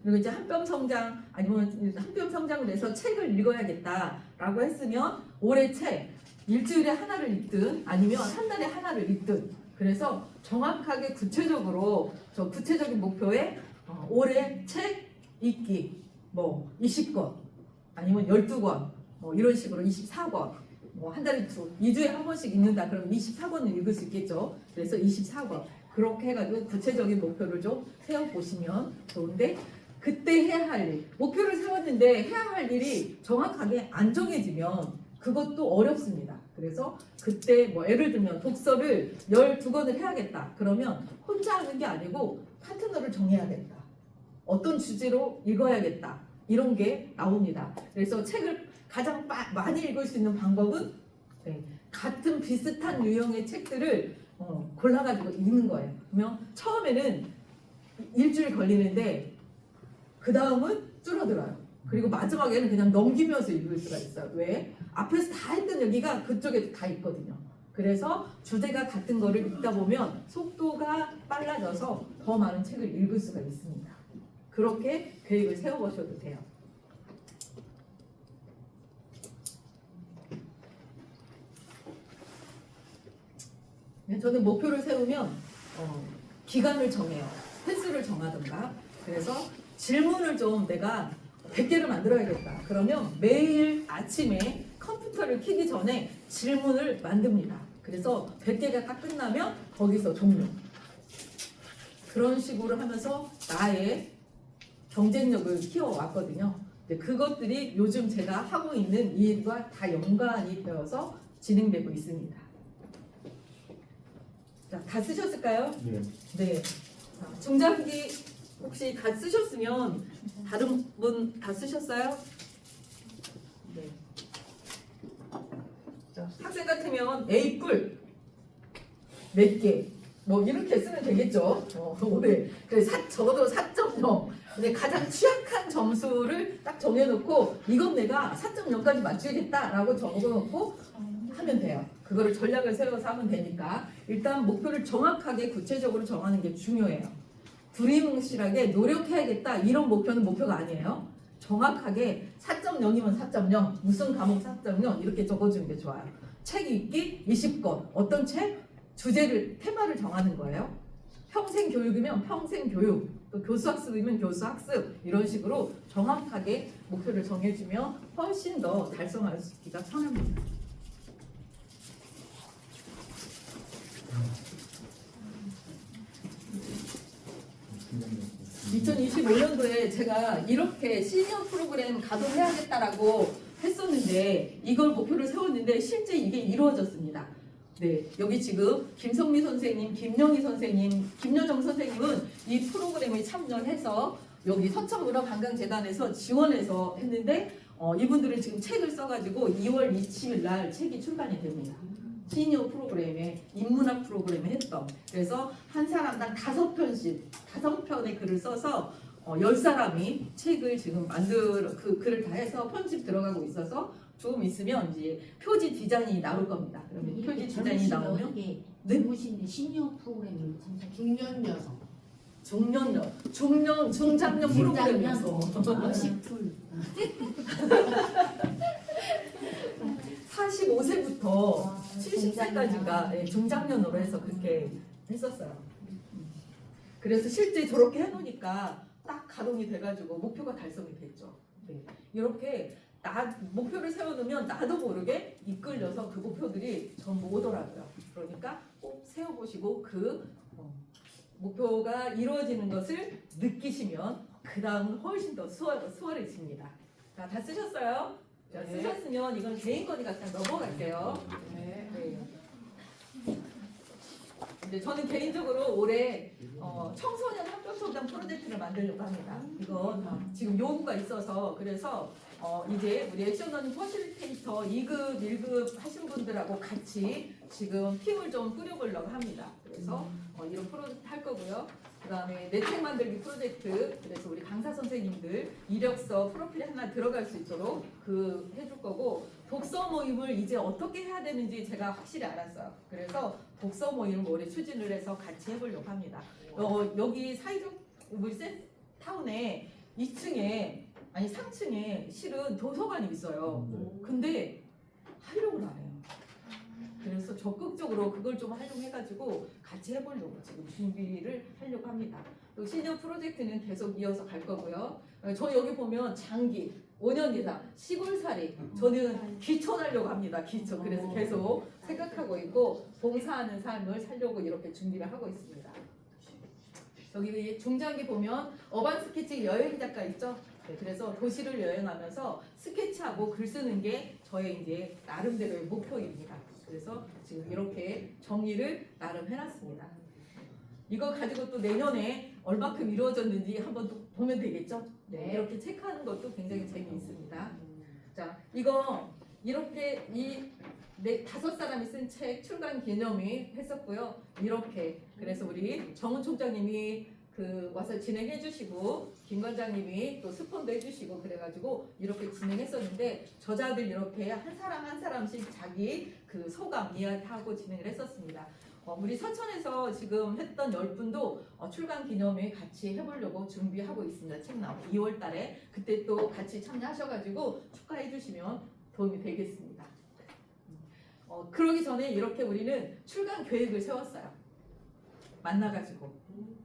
그리고 이제 한뼘 성장 아니면 한뼘 성장을 해서 책을 읽어야겠다라고 했으면 올해 책 일주일에 하나를 읽든 아니면 한 달에 하나를 읽든 그래서 정확하게 구체적으로 저 구체적인 목표에 올해 책 읽기 뭐 20권 아니면 12권 뭐 이런 식으로 24권 뭐 한 달에 2주에 한 번씩 읽는다 그러면 24권을 읽을 수 있겠죠. 그래서 24권 그렇게 해가지고 구체적인 목표를 좀 세워보시면 좋은데 그때 해야 할 일, 목표를 세웠는데 해야 할 일이 정확하게 안 정해지면 그것도 어렵습니다. 그래서 그때 뭐 예를 들면 독서를 12권을 해야겠다. 그러면 혼자 하는 게 아니고 파트너를 정해야겠다. 어떤 주제로 읽어야겠다. 이런 게 나옵니다. 그래서 책을 가장 많이 읽을 수 있는 방법은 같은 비슷한 유형의 책들을 골라가지고 읽는 거예요. 그러면 처음에는 일주일 걸리는데 그 다음은 줄어들어요. 그리고 마지막에는 그냥 넘기면서 읽을 수가 있어요. 왜? 앞에서 다 했던 얘기가 그쪽에 다 있거든요. 그래서 주제가 같은 거를 읽다 보면 속도가 빨라져서 더 많은 책을 읽을 수가 있습니다. 그렇게 계획을 세워보셔도 돼요. 저는 목표를 세우면 기간을 정해요. 횟수를 정하든가. 그래서 질문을 좀 내가 100개를 만들어야겠다. 그러면 매일 아침에 컴퓨터를 켜기 전에 질문을 만듭니다. 그래서 100개가 딱 끝나면 거기서 종료. 그런 식으로 하면서 나의 경쟁력을 키워왔거든요. 그것들이 요즘 제가 하고 있는 이 일과 다 연관이 되어서 진행되고 있습니다. 자, 다 쓰셨을까요? 네. 네. 자, 중장기 혹시 다 쓰셨으면 다른 분 다 쓰셨어요? 네. 자, 학생 같으면 A뿔 몇 개? 뭐 이렇게 쓰면 되겠죠. 네. 그래서 적어도 4.0. 근데 가장 취약한 점수를 딱 정해놓고 이건 내가 4.0까지 맞추겠다라고 적어놓고 하면 돼요. 그거를 전략을 세워서 하면 되니까 일단 목표를 정확하게 구체적으로 정하는 게 중요해요. 두리뭉실하게 노력해야겠다 이런 목표는 목표가 아니에요. 정확하게 4.0이면 4.0 무슨 과목 4.0 이렇게 적어주는 게 좋아요. 책 읽기 20권 어떤 책? 주제를 테마를 정하는 거예요. 평생 교육이면 평생 교육 또 교수학습이면 교수학습 이런 식으로 정확하게 목표를 정해주면 훨씬 더 달성하기가 편합니다. 2025년도에 제가 이렇게 시니어 프로그램 가동해야겠다라고 했었는데 이걸 목표를 세웠는데 실제 이게 이루어졌습니다. 네, 여기 지금 김성미 선생님, 김영희 선생님, 김여정 선생님은 이 프로그램에 참여해서 여기 서천문화관광재단에서 지원해서 했는데 이분들은 지금 책을 써가지고 2월 20일 날 책이 출간이 됩니다. 시니어 프로그램에 인문학 프로그램에 했던 그래서 한 사람당 5편의 글을 써서 10사람이 책을 지금 그 글을 다 해서 편집 들어가고 있어서 조금 있으면 이제 표지 디자인이 나올 겁니다. 그러면 표지 디자인이 나오면 젊으신 시니어 프로그램을 참석 중년 여성. 중장년 프로그램이어서 45세부터 70세까지가 중장년으로 해서 그렇게 했었어요. 그래서 실제 저렇게 해놓으니까 딱 가동이 돼가지고 목표가 달성이 됐죠. 네. 이렇게 목표를 세워놓으면 나도 모르게 이끌려서 그 목표들이 전부 오더라고요. 그러니까 꼭 세워보시고 그 목표가 이루어지는 것을 느끼시면 그 다음 훨씬 더 수월해집니다. 자, 다 쓰셨어요? 자, 쓰셨으면 이건 개인 거니까 그냥 넘어갈게요. 네. 이제 저는 개인적으로 올해 청소년 학교총장 프로젝트를 만들려고 합니다. 이건 지금 요구가 있어서 그래서 이제 우리 액션러닝 퍼실리테이터 2급, 1급 하신 분들하고 같이 지금 팀을 좀 꾸려보려고 합니다. 그래서 이런 프로젝트 할 거고요. 그 다음에 내책 만들기 프로젝트, 그래서 우리 강사 선생님들 이력서 프로필에 하나 들어갈 수 있도록 해줄 거고, 독서 모임을 이제 어떻게 해야 되는지 제가 확실히 알았어요. 그래서 독서 모임을 올해 추진을 해서 같이 해보려고 합니다. 여기 사이적 우리 타운에 2층에 아니 3층에 실은 도서관이 있어요. 근데 하려고 안 해요. 그래서 적극적으로 그걸 좀 활용해가지고 같이 해보려고 지금 준비를 하려고 합니다. 또 시니어 프로젝트는 계속 이어서 갈 거고요. 저 여기 보면 장기 5년 이상 시골살이, 저는 기촌하려고 합니다. 기촌. 그래서 계속 생각하고 있고 봉사하는 삶을 살려고 이렇게 준비를 하고 있습니다. 저기 중장기 보면 어반 스케치 여행 작가 있죠? 네, 그래서 도시를 여행하면서 스케치하고 글 쓰는 게 저의 이제 나름대로의 목표입니다. 그래서 지금 이렇게 정리를 나름 해놨습니다. 이거 가지고 또 내년에 얼마큼 이루어졌는지 한번 또 보면 되겠죠? 네, 이렇게 체크하는 것도 굉장히 재미있습니다. 자, 이거 이렇게 다섯 사람이 쓴 책 출간 기념회 했었고요. 이렇게 그래서 우리 정은 총장님이 와서 진행해 주시고 김 관장님이 또 스폰도 해주시고 그래가지고 이렇게 진행했었는데 저자들 이렇게 한 사람 한 사람씩 자기 소감 이야기하고 진행을 했었습니다. 우리 서천에서 지금 했던 10분도 출간 기념회 같이 해보려고 준비하고 있습니다. 책 나오고 2월 달에 그때 또 같이 참여하셔가지고 축하해 주시면 도움이 되겠습니다. 그러기 전에 이렇게 우리는 출간 계획을 세웠어요. 만나가지고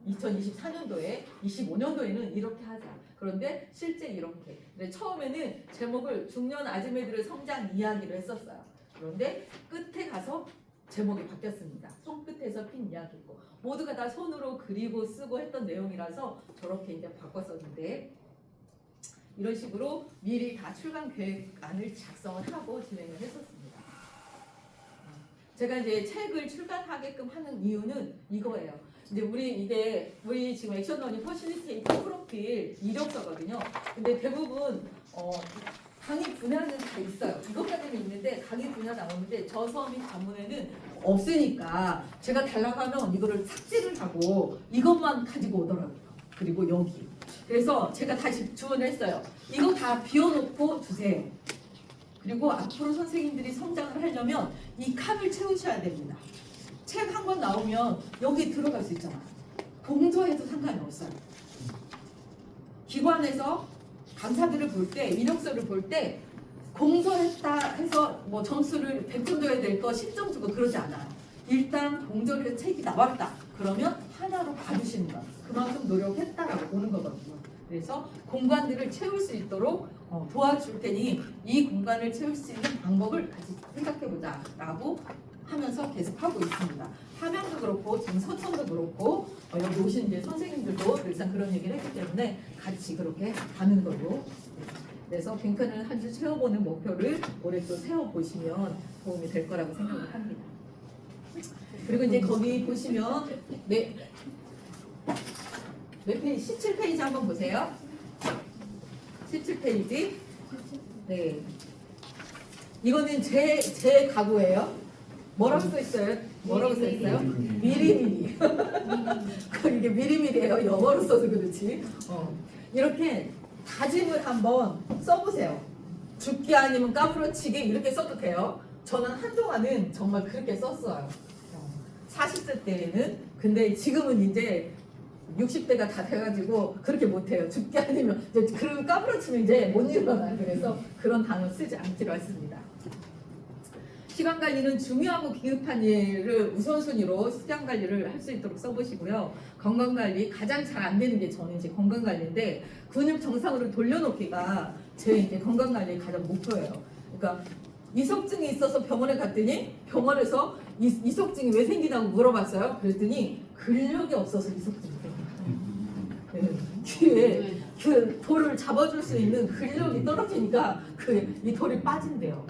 2024년도에 25년도에는 이렇게 하자. 그런데 실제 이렇게. 근데 처음에는 제목을 중년 아지매들의 성장 이야기를 했었어요. 그런데 끝에 가서 제목이 바뀌었습니다. 손끝에서 핀 이야기고 모두가 다 손으로 그리고 쓰고 했던 내용이라서 저렇게 이제 바꿨었는데 이런 식으로 미리 다 출간 계획안을 작성을 하고 진행을 했었습니다. 제가 이제 책을 출간하게끔 하는 이유는 이거예요. 이제 우리 지금 액션러닝 퍼실리테이터 프로필 이력서거든요. 근데 대부분 강의 분야는 다 있어요. 이것까지는 있는데 강의 분야 나오는데 저서 및 전문에는 없으니까 제가 달라고 하면 이거를 삭제를 하고 이것만 가지고 오더라고요. 그리고 여기. 그래서 제가 다시 주문을 했어요. 이거 다 비워놓고 주세요. 그리고 앞으로 선생님들이 성장을 하려면 이 칸을 채우셔야 됩니다. 책 한 권 나오면 여기 들어갈 수 있잖아요. 공저해도 상관이 없어요. 기관에서 강사들을 볼 때, 이력서를 볼 때 공저했다 해서 뭐 점수를 100점 줘야 될 거 10점 주고 그러지 않아요. 일단 공저를 해서 책이 나왔다. 그러면 하나로 봐주시는 거예요. 그만큼 노력했다라고 보는 거거든요. 그래서 공간들을 채울 수 있도록 도와줄 테니 이 공간을 채울 수 있는 방법을 같이 생각해보자 라고 하면서 계속 하고 있습니다. 함양도 그렇고 지금 서천도 그렇고 여기 오신 이제 선생님들도 늘상 그런 얘기를 했기 때문에 같이 그렇게 가는 걸로. 그래서 빈칸을 한 주 채워보는 목표를 올해 또 세워보시면 도움이 될 거라고 생각을 합니다. 그리고 이제 거기 보시면 몇 페이지? 17페이지 한번 보세요. 17페이지. 네. 이거는 제 가구예요. 뭐라고 써 있어요? 뭐라고 써 있어요? 미리미리. 이게 미리미리예요. 영어로 써서 그렇지. 이렇게 다짐을 한번 써보세요. 죽기 아니면 까무러치기 이렇게 써도 돼요. 저는 한동안은 정말 그렇게 썼어요. 40대 때에는. 근데 지금은 이제 60대가 다 돼가지고 그렇게 못해요. 죽기 아니면 그러면 까무러치면 이제 못 일어나요. 그래서 그런 단어 쓰지 않기로 했습니다. 시간 관리는 중요하고 기급한 일을 우선순위로 시간 관리를 할 수 있도록 써보시고요. 건강 관리 가장 잘 안 되는 게 저는 이제 건강 관리인데 근육 정상으로 돌려놓기가 제 이제 건강 관리의 가장 목표예요. 그러니까 이석증이 있어서 병원에 갔더니 병원에서 이석증이 왜 생기냐고 물어봤어요. 그랬더니 근력이 없어서 이석증이 생겨요. 귀에 그 돌을 잡아줄 수 있는 근력이 떨어지니까 이 돌이 빠진대요.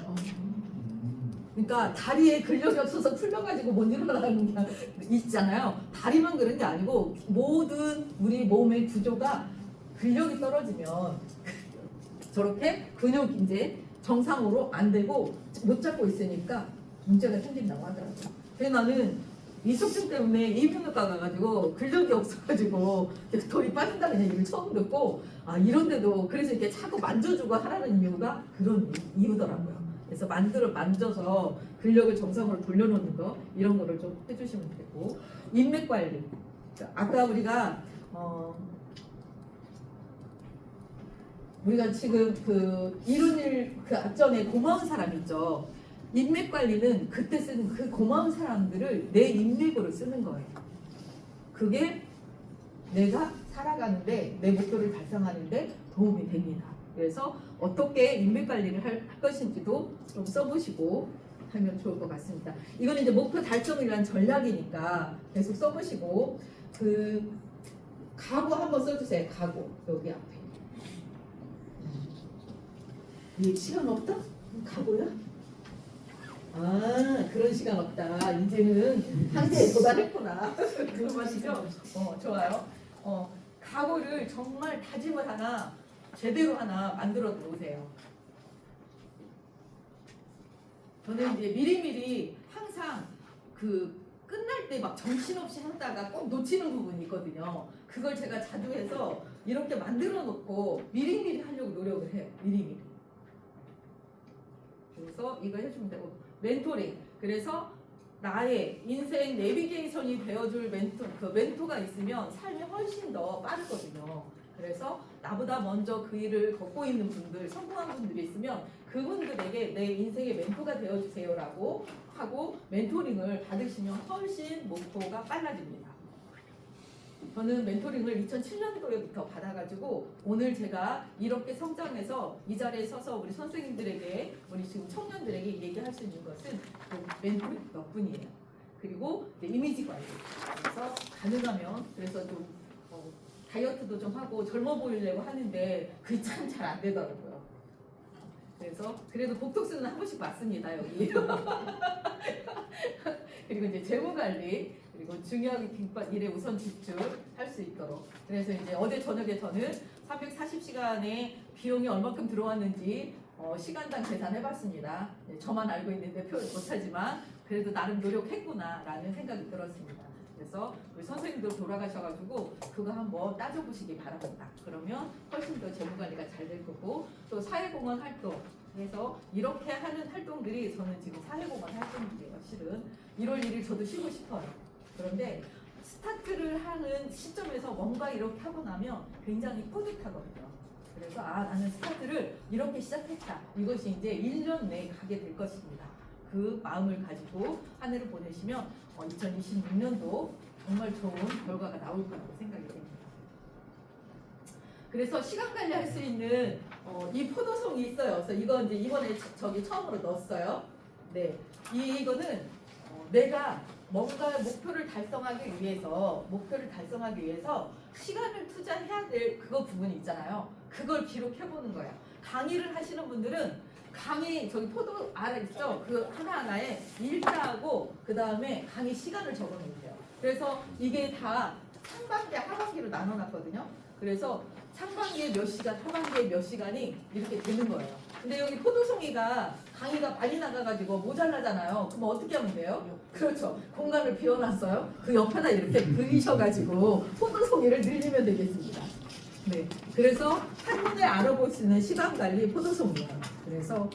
그러니까 다리에 근력이 없어서 풀려가지고 못 일어나는 게 있잖아요. 다리만 그런 게 아니고 모든 우리 몸의 구조가 근력이 떨어지면 저렇게 근육이 이제 정상으로 안 되고 못 잡고 있으니까 문제가 생긴다고 하더라고요. 그래서 나는 이숙증 때문에 이비인후과 가가지고 근력이 없어가지고 돌이 빠진다는 얘기를 처음 듣고 아 이런데도 그래서 이렇게 자꾸 만져주고 하라는 이유가 그런 이유더라고요. 그래서 만져서 근력을 정상으로 돌려놓는 거 이런 거를 좀 해주시면 되고 인맥 관리. 아까 우리가 지금 그 이룬 일 그 앞전에 고마운 사람 있죠. 인맥 관리는 그때 쓰는 그 고마운 사람들을 내 인맥으로 쓰는 거예요. 그게 내가 살아가는데 내 목표를 달성하는데 도움이 됩니다. 그래서 어떻게 인맥 관리를 할 것인지도 좀 써보시고 하면 좋을 것 같습니다. 이거는 이제 목표 달성을 위한 전략이니까 계속 써보시고 그 각오 한번 써주세요. 각오 여기 앞에. 시간 없다? 각오야? 아 그런 시간 없다. 이제는 한계에 도달했구나. 그런 말이죠? 좋아요. 각오를 정말 다짐을 하나 제대로 하나 만들어 놓으세요. 저는 이제 미리미리 항상 그 끝날 때 막 정신없이 하다가 꼭 놓치는 부분이 있거든요. 그걸 제가 자주 해서 이렇게 만들어 놓고 미리미리 하려고 노력을 해요. 미리미리. 그래서 이거 해주면 되고 멘토링. 그래서 나의 인생 내비게이션이 되어줄 멘토가 있으면 삶이 훨씬 더 빠르거든요. 그래서 나보다 먼저 그 일을 걷고 있는 분들, 성공한 분들이 있으면 그분들에게 내 인생의 멘토가 되어주세요라고 하고 멘토링을 받으시면 훨씬 목표가 빨라집니다. 저는 멘토링을 2007년도에부터 받아가지고 오늘 제가 이렇게 성장해서 이 자리에 서서 우리 선생님들에게 우리 지금 청년들에게 얘기할 수 있는 것은 그 멘토링 덕분이에요. 그리고 이미지 관리. 그래서 가능하면 그래서 좀 다이어트도 좀 하고 젊어 보이려고 하는데 그게 참 잘 안 되더라고요. 그래서 그래도 보톡스는 한 번씩 받습니다 여기. 그리고 이제 재무 관리. 그리고 중요하게 일에 우선 집중할 수 있도록. 그래서 이제 어제 저녁에 저는 340시간에 비용이 얼마큼 들어왔는지 시간당 계산해봤습니다. 네, 저만 알고 있는데 표현 못하지만 그래도 나름 노력했구나라는 생각이 들었습니다. 그래서 우리 선생님도 돌아가셔가지고 그거 한번 따져보시기 바랍니다. 그러면 훨씬 더 재무관리가 잘 될 거고 또 사회공헌 활동 해서 이렇게 하는 활동들이 저는 지금 사회공헌 활동인데요. 실은 1월 1일 저도 쉬고 싶어요. 그런데 스타트를 하는 시점에서 뭔가 이렇게 하고 나면 굉장히 뿌듯하거든요. 그래서 나는 스타트를 이렇게 시작했다. 이것이 이제 1년 내에 가게 될 것입니다. 그 마음을 가지고 한 해를 보내시면 2026년도 정말 좋은 결과가 나올 거라고 생각이 됩니다. 그래서 시간 관리할 수 있는 이 포도송이 있어요. 그래서 이거 이제 이번에 저기 처음으로 넣었어요. 네, 이거는 내가 뭔가 목표를 달성하기 위해서 시간을 투자해야 될 그거 부분이 있잖아요. 그걸 기록해 보는 거예요. 강의를 하시는 분들은 강의 저기 포도 알아 있죠? 그 하나하나에 일자하고 그 다음에 강의 시간을 적어놓으세요. 그래서 이게 다 상반기, 하반기로 나눠놨거든요. 그래서 상반기에 몇 시간, 하반기에 몇 시간이 이렇게 되는 거예요. 근데 여기 포도송이가 강의가 많이 나가가지고 모자라잖아요. 그럼 어떻게 하면 돼요? 그렇죠. 공간을 비워놨어요. 그 옆에다 이렇게 그리셔가지고 포도송이를 늘리면 되겠습니다. 네. 그래서 한눈에 알아볼 수 있는 시간 관리 포도송이에요. 그래서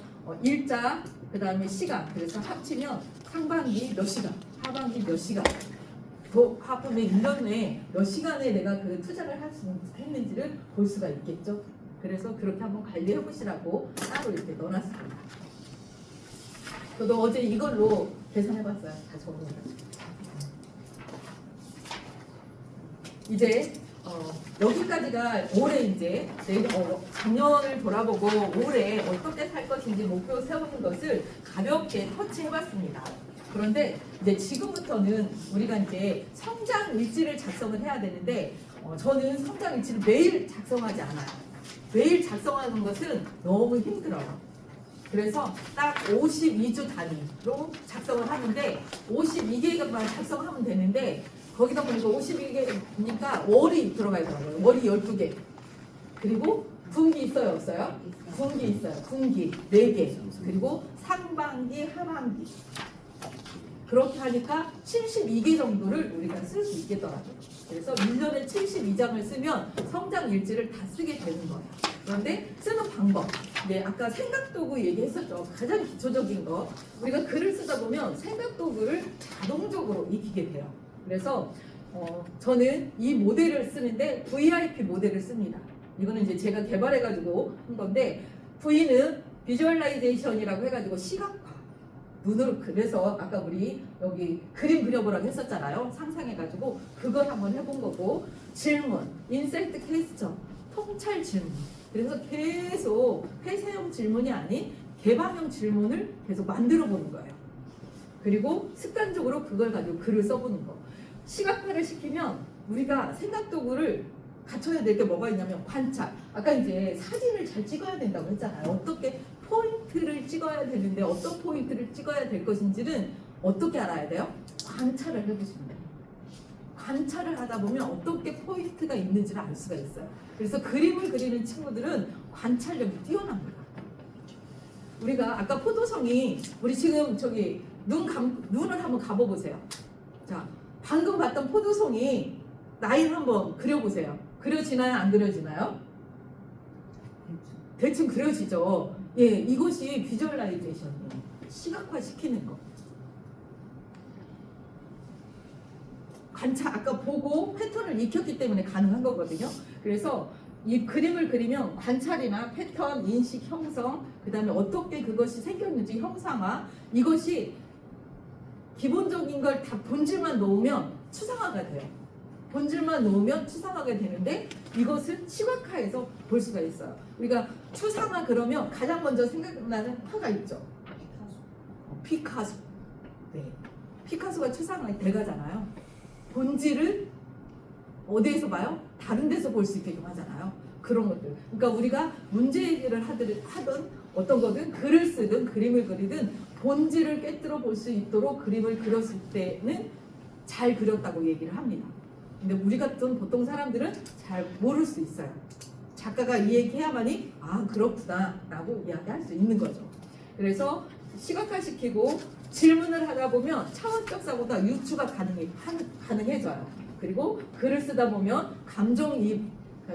일자, 그 다음에 시간. 그래서 합치면 상반기 몇 시간, 하반기 몇 시간. 합하면 1년 내에 몇 시간에 내가 그 투자를 했는지를 볼 수가 있겠죠. 그래서 그렇게 한번 관리해 보시라고 따로 이렇게 넣어놨습니다. 저도 어제 이걸로 계산해봤어요. 다 적어가지고. 이제 여기까지가 올해 이제 작년을 돌아보고 올해 어떻게 살 것인지 목표 세우는 것을 가볍게 터치해봤습니다. 그런데 이제 지금부터는 우리가 이제 성장 일지를 작성을 해야 되는데 저는 성장일지를 매일 작성하지 않아요. 매일 작성하는 것은 너무 힘들어요. 그래서 딱 52주 단위로 작성을 하는데 52개만 작성하면 되는데 거기다 보니까 52개니까 월이 들어가야 되더라고요. 월이 12개. 그리고 분기 있어요, 없어요? 분기 있어요. 분기 4개. 그리고 상반기, 하반기. 그렇게 하니까 72개 정도를 우리가 쓸 수 있겠더라고요. 그래서 1년에 72장을 쓰면 성장 일지를 다 쓰게 되는 거예요. 그런데 쓰는 방법. 네, 아까 생각도구 얘기했었죠. 가장 기초적인 거. 우리가 글을 쓰다 보면 생각도구를 자동적으로 익히게 돼요. 그래서 저는 이 모델을 쓰는데 VIP 모델을 씁니다. 이거는 이제 제가 개발해가지고 한 건데 V는 비주얼라이제이션이라고 해가지고 시각화. 눈으로 그래서 아까 우리 여기 그림 그려보라고 했었잖아요. 상상해가지고 그걸 한번 해본 거고 질문, 인셀트 퀘스천, 통찰 질문. 그래서 계속 폐쇄형 질문이 아닌 개방형 질문을 계속 만들어 보는 거예요. 그리고 습관적으로 그걸 가지고 글을 써보는 거. 시각화를 시키면 우리가 생각도구를 갖춰야 될 게 뭐가 있냐면 관찰. 아까 이제 사진을 잘 찍어야 된다고 했잖아요. 어떻게 포인트를 찍어야 되는데 어떤 포인트를 찍어야 될 것인지는 어떻게 알아야 돼요? 관찰을 해보시면 돼요. 관찰을 하다 보면 어떻게 포인트가 있는지를 알 수가 있어요. 그래서 그림을 그리는 친구들은 관찰력이 뛰어납니다. 우리가 아까 포도성이 우리 지금 저기 눈을 한번 감아보세요. 자, 방금 봤던 포도송이 라인 한번 그려보세요. 그려지나요? 안 그려지나요? 대충 그려지죠. 예, 이것이 비주얼라이제이션이에요. 시각화시키는 거. 관찰, 아까 보고 패턴을 익혔기 때문에 가능한 거거든요. 그래서 이 그림을 그리면 관찰이나 패턴, 인식, 형성, 그 다음에 어떻게 그것이 생겼는지 형상화, 이것이 기본적인 걸 다 본질만 놓으면 추상화가 돼요. 본질만 놓으면 추상화가 되는데 이것은 시각화해서 볼 수가 있어요. 우리가 추상화 그러면 가장 먼저 생각나는 화가 있죠. 피카소. 네. 피카소가 추상화의 대가잖아요. 본질을 어디에서 봐요? 다른 데서 볼 수 있게끔 하잖아요. 그런 것들. 그러니까 우리가 문제 해결을 하든 어떤 거든 글을 쓰든 그림을 그리든 본질을 깨뜨려 볼 수 있도록 그림을 그렸을 때는 잘 그렸다고 얘기를 합니다. 근데 우리 같은 보통 사람들은 잘 모를 수 있어요. 작가가 이 얘기해야만이 아 그렇구나 라고 이야기할 수 있는 거죠. 그래서 시각화시키고 질문을 하다 보면 차원적 사고가 유추가 가능해져요. 그리고 글을 쓰다 보면 감정이입,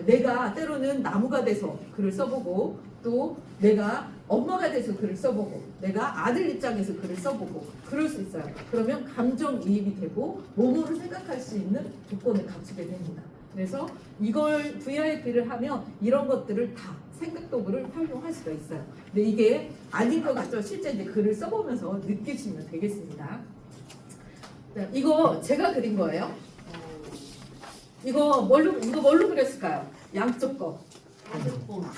내가 때로는 나무가 돼서 글을 써보고 또 내가 엄마가 돼서 글을 써보고 내가 아들 입장에서 글을 써보고 그럴 수 있어요. 그러면 감정이입이 되고 몸으로 생각할 수 있는 조건을 갖추게 됩니다. 그래서 이걸 VIP를 하면 이런 것들을 다 생각도구를 활용할 수가 있어요. 근데 이게 아닌 것 같죠? 실제 이제 글을 써보면서 느끼시면 되겠습니다. 자, 이거 제가 그린 거예요. 이거 뭘로 그렸을까요? 양쪽 거.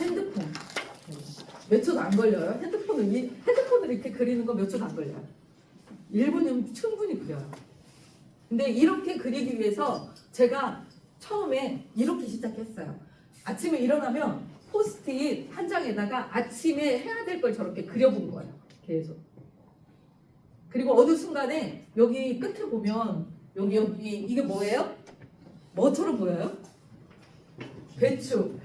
핸드폰. 몇 초도 안 걸려요. 핸드폰을 이렇게 그리는 거 몇 초도 안 걸려요. 1분이면 충분히 그려요. 근데 이렇게 그리기 위해서 제가 처음에 이렇게 시작했어요. 아침에 일어나면 포스트잇 한 장에다가 아침에 해야 될 걸 저렇게 그려본 거예요. 계속. 그리고 어느 순간에 여기 끝에 보면 여기 이게 뭐예요? 뭐처럼 보여요? 배추.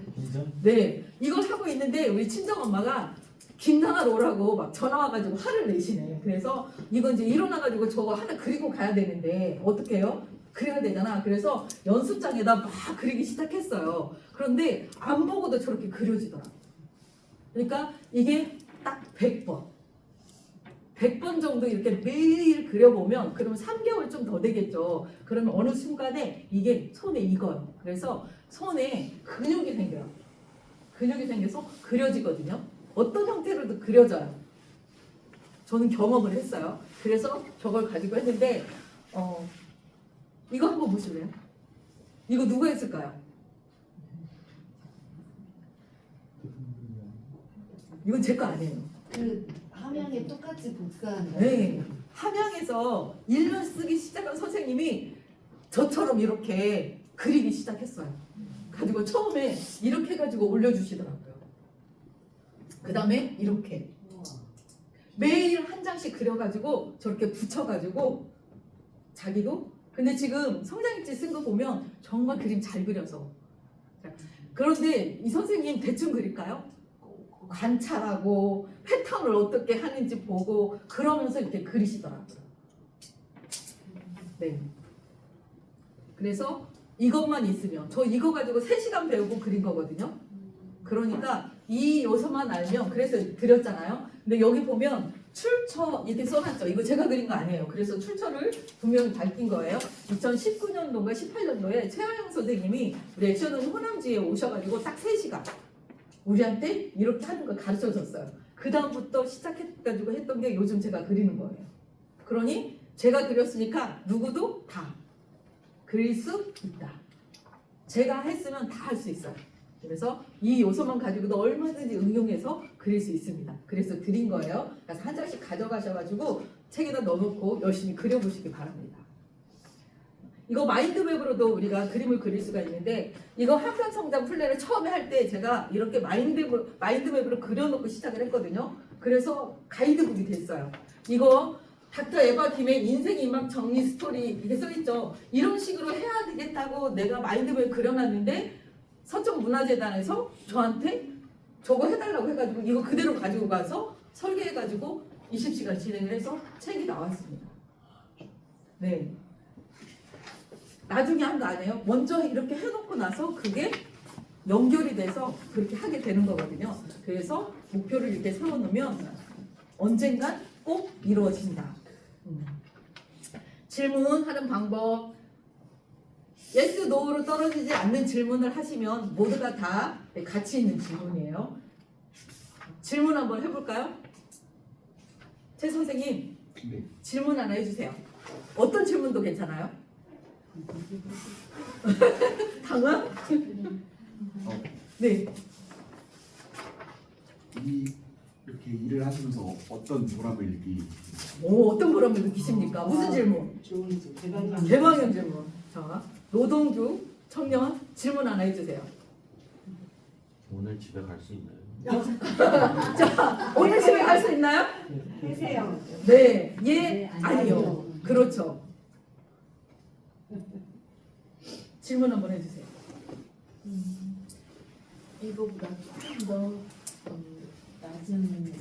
네, 이걸 하고 있는데 우리 친정엄마가 김장하러 오라고 막 전화 와가지고 화를 내시네. 그래서 이건 이제 일어나가지고 저거 하나 그리고 가야 되는데 어떻게 해요? 그려야 되잖아. 그래서 연습장에다 막 그리기 시작했어요. 그런데 안 보고도 저렇게 그려지더라. 그러니까 이게 딱 100번. 100번 정도 이렇게 매일 그려보면 그러면 3개월 좀 더 되겠죠. 그러면 어느 순간에 이게 손에 익어요. 그래서 손에 근육이 생겨요. 근육이 생겨서 그려지거든요. 어떤 형태로도 그려져요. 저는 경험을 했어요. 그래서 저걸 가지고 했는데 이거 한번 보실래요? 이거 누가 했을까요? 이건 제 거 아니에요. 그 함양에 똑같이 복사한 거. 네. 함양에서 1년 쓰기 시작한 선생님이 저처럼 이렇게 그리기 시작했어요. 가지고 처음에 이렇게 해가지고 올려주시더라고요. 그 다음에 이렇게 매일 한 장씩 그려가지고 저렇게 붙여가지고 자기도. 근데 지금 성장일지 쓴 거 보면 정말 그림 잘 그려서. 그런데 이 선생님 대충 그릴까요? 관찰하고 패턴을 어떻게 하는지 보고 그러면서 이렇게 그리시더라고요. 네. 그래서 이것만 있으면 저 이거 가지고 3시간 배우고 그린 거거든요. 그러니까 이 요소만 알면 그래서 드렸잖아요. 근데 여기 보면 출처 이렇게 써놨죠. 이거 제가 그린 거 아니에요. 그래서 출처를 분명히 밝힌 거예요. 2019년도인가 18년도에 최하영 선생님이 우리 액션은 호남지에 오셔가지고 딱 3시간 우리한테 이렇게 하는 걸 가르쳐 줬어요. 그 다음부터 시작해가지고 했던 게 요즘 제가 그리는 거예요. 그러니 제가 그렸으니까 누구도 다 그릴 수 있다. 제가 했으면 다 할 수 있어요. 그래서 이 요소만 가지고도 얼마든지 응용해서 그릴 수 있습니다. 그래서 드린 거예요. 그래서 한 장씩 가져가셔가지고 책에다 넣어놓고 열심히 그려보시기 바랍니다. 이거 마인드맵으로도 우리가 그림을 그릴 수가 있는데 이거 한편성장 플랜을 처음에 할 때 제가 이렇게 마인드맵으로 그려놓고 시작을 했거든요. 그래서 가이드북이 됐어요. 이거 닥터 에바 김의 인생 이막 정리 스토리 이게 써있죠. 이런 식으로 해야 되겠다고 내가 마인드맵 그려놨는데 서천문화재단에서 저한테 저거 해달라고 해가지고 이거 그대로 가지고 가서 설계해가지고 20시간 진행을 해서 책이 나왔습니다. 네. 나중에 한 거 아니에요? 먼저 이렇게 해놓고 나서 그게 연결이 돼서 그렇게 하게 되는 거거든요. 그래서 목표를 이렇게 세워놓으면 언젠간 꼭 이루어진다. 질문하는 방법. 예스, 노로 떨어지지 않는 질문을 하시면 모두가 다 가치 있는 질문이에요. 질문 한번 해볼까요? 최 선생님, 네. 질문 하나 해주세요. 어떤 질문도 괜찮아요? 당황? 네. 이렇게 일을 하시면서 어떤 보람을 느끼시나요? 오, 어떤 보람을 느끼십니까? 무슨 질문? 개방형 질문. 자, 노동주 청년 질문 하나 해주세요. 오늘 집에 갈 수 있나요? 자, 오늘 집에 갈 수 있나요? 해세요. 네, 예, 아니요. 그렇죠. 질문 한번 해주세요. 이거보다 조금 더 낮은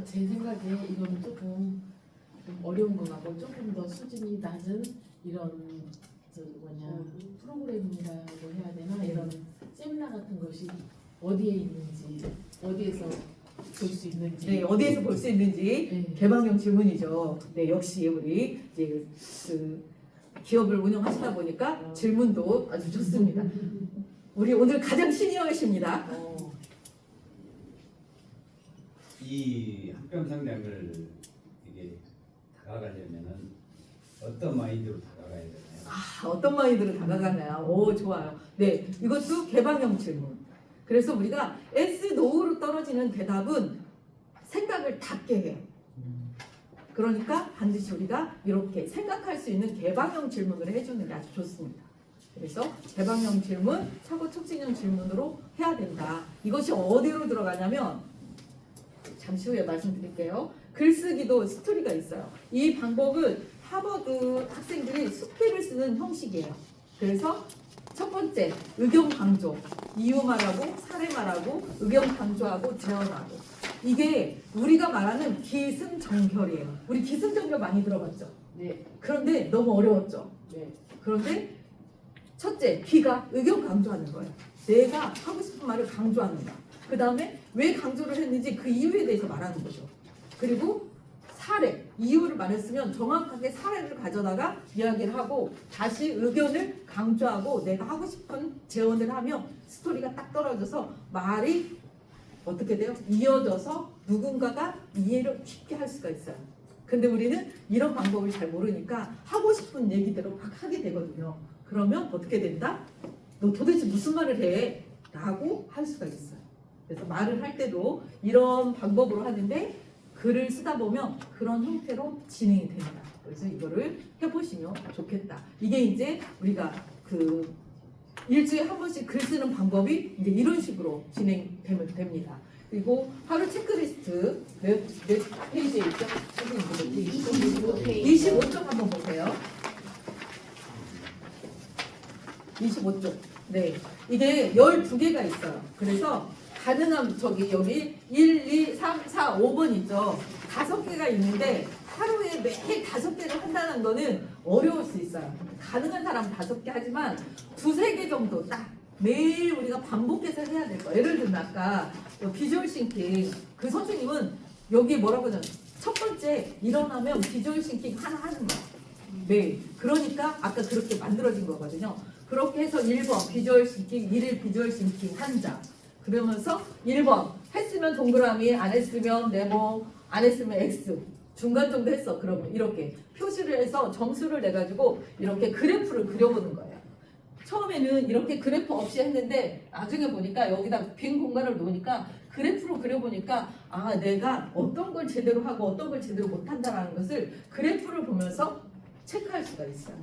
제 생각에 이거는 조금 좀 어려운 것 같고 조금 더 수준이 낮은 이런 프로그램이라고 해야 되나 이런 세미나 같은 것이 어디에 있는지 어디에서 볼 수 있는지 네, 어디에서 볼 수 있는지 네. 개방형 질문이죠. 네, 역시 우리 이제 그 기업을 운영하시다 보니까 질문도 아주 좋습니다. 우리 오늘 가장 시니어이십니다. 이 학병성장을 이게 다가가려면은 어떤 마인드로 다가가야 되나요? 아, 어떤 마인드로 다가가나요? 오, 좋아요. 네, 이것도 개방형 질문. 그래서 우리가 S, NO로 떨어지는 대답은 생각을 닫게 해요. 그러니까 반드시 우리가 이렇게 생각할 수 있는 개방형 질문을 해주는 게 아주 좋습니다. 그래서 개방형 질문, 사고 촉진형 질문으로 해야 된다. 이것이 어디로 들어가냐면 잠시 후에 말씀드릴게요. 글쓰기도 스토리가 있어요. 이 방법은 하버드 학생들이 수필을 쓰는 형식이에요. 그래서 첫 번째, 의견 강조. 이유 말하고 사례 말하고 의견 강조하고 재현하고. 이게 우리가 말하는 기승전결이에요. 우리 기승전결 많이 들어봤죠? 네. 그런데 너무 어려웠죠? 네. 그런데 첫째, B가 의견 강조하는 거예요. 내가 하고 싶은 말을 강조하는 거야. 그 다음에 왜 강조를 했는지 그 이유에 대해서 말하는 거죠. 그리고 사례, 이유를 말했으면 정확하게 사례를 가져다가 이야기를 하고 다시 의견을 강조하고 내가 하고 싶은 재원을 하면 스토리가 딱 떨어져서 말이 어떻게 돼요? 이어져서 누군가가 이해를 쉽게 할 수가 있어요. 근데 우리는 이런 방법을 잘 모르니까 하고 싶은 얘기대로 막 하게 되거든요. 그러면 어떻게 된다? 너 도대체 무슨 말을 해? 라고 할 수가 있어요. 그래서 말을 할 때도 이런 방법으로 하는데 글을 쓰다 보면 그런 형태로 진행이 됩니다. 그래서 이거를 해보시면 좋겠다. 이게 이제 우리가 그 일주일에 한 번씩 글 쓰는 방법이 이제 이런 식으로 진행되면 됩니다. 그리고 하루 체크리스트 몇 페이지에 있죠? 선생님, 25쪽 한번 보세요. 25쪽. 네. 이게 12개가 있어요. 그래서 가능한 여기 1, 2, 3, 4, 5번 있죠. 5개가 있는데 하루에 매일 5개를 한다는 거는 어려울 수 있어요. 가능한 사람 5개 하지만 2-3개 정도 딱 매일 우리가 반복해서 해야 될 거예요. 예를 들면 아까 비주얼 싱킹 그 선생님은 여기 뭐라고 하냐면 첫 번째 일어나면 비주얼 싱킹 하나 하는 거예요. 매일. 그러니까 아까 그렇게 만들어진 거거든요. 그렇게 해서 1번 비주얼 싱킹 1일 비주얼 싱킹 한 장. 그러면서 1번 했으면 동그라미, 안 했으면 네모, 안 했으면 X. 중간 정도 했어. 그러면 이렇게 표시를 해서 점수를 내가지고 이렇게 그래프를 그려보는 거예요. 처음에는 이렇게 그래프 없이 했는데 나중에 보니까 여기다 빈 공간을 놓으니까 그래프로 그려보니까 아 내가 어떤 걸 제대로 하고 어떤 걸 제대로 못한다는 것을 그래프를 보면서 체크할 수가 있어요.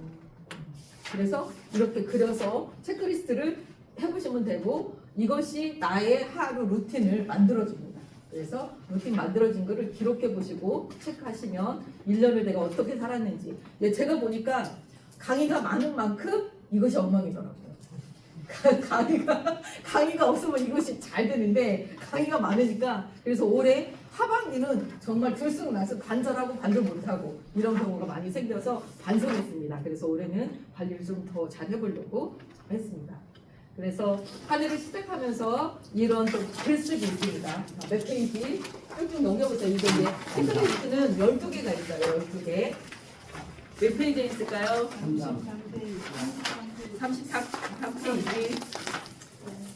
그래서 이렇게 그려서 체크리스트를 해보시면 되고 이것이 나의 하루 루틴을 만들어줍니다. 그래서 루틴 만들어진 거를 기록해 보시고 체크하시면 1년을 내가 어떻게 살았는지. 제가 보니까 강의가 많은 만큼 이것이 엉망이더라고요. 강의가 없으면 이것이 잘 되는데 강의가 많으니까 그래서 올해 하반기는 정말 들쑥날쑥 관절하고 관절 못하고 이런 경우가 많이 생겨서 반성했습니다. 그래서 올해는 관리를 좀 더 잘 해보려고 했습니다. 그래서 한 해를 시작하면서 이런 또 글쓰기 있습니다. 몇 페이지 쭉쭉 넘겨보세요. 이게 이제 체크리스트는 12개가 있어요. 12개. 몇 페이지에 있을까요? 33페이지.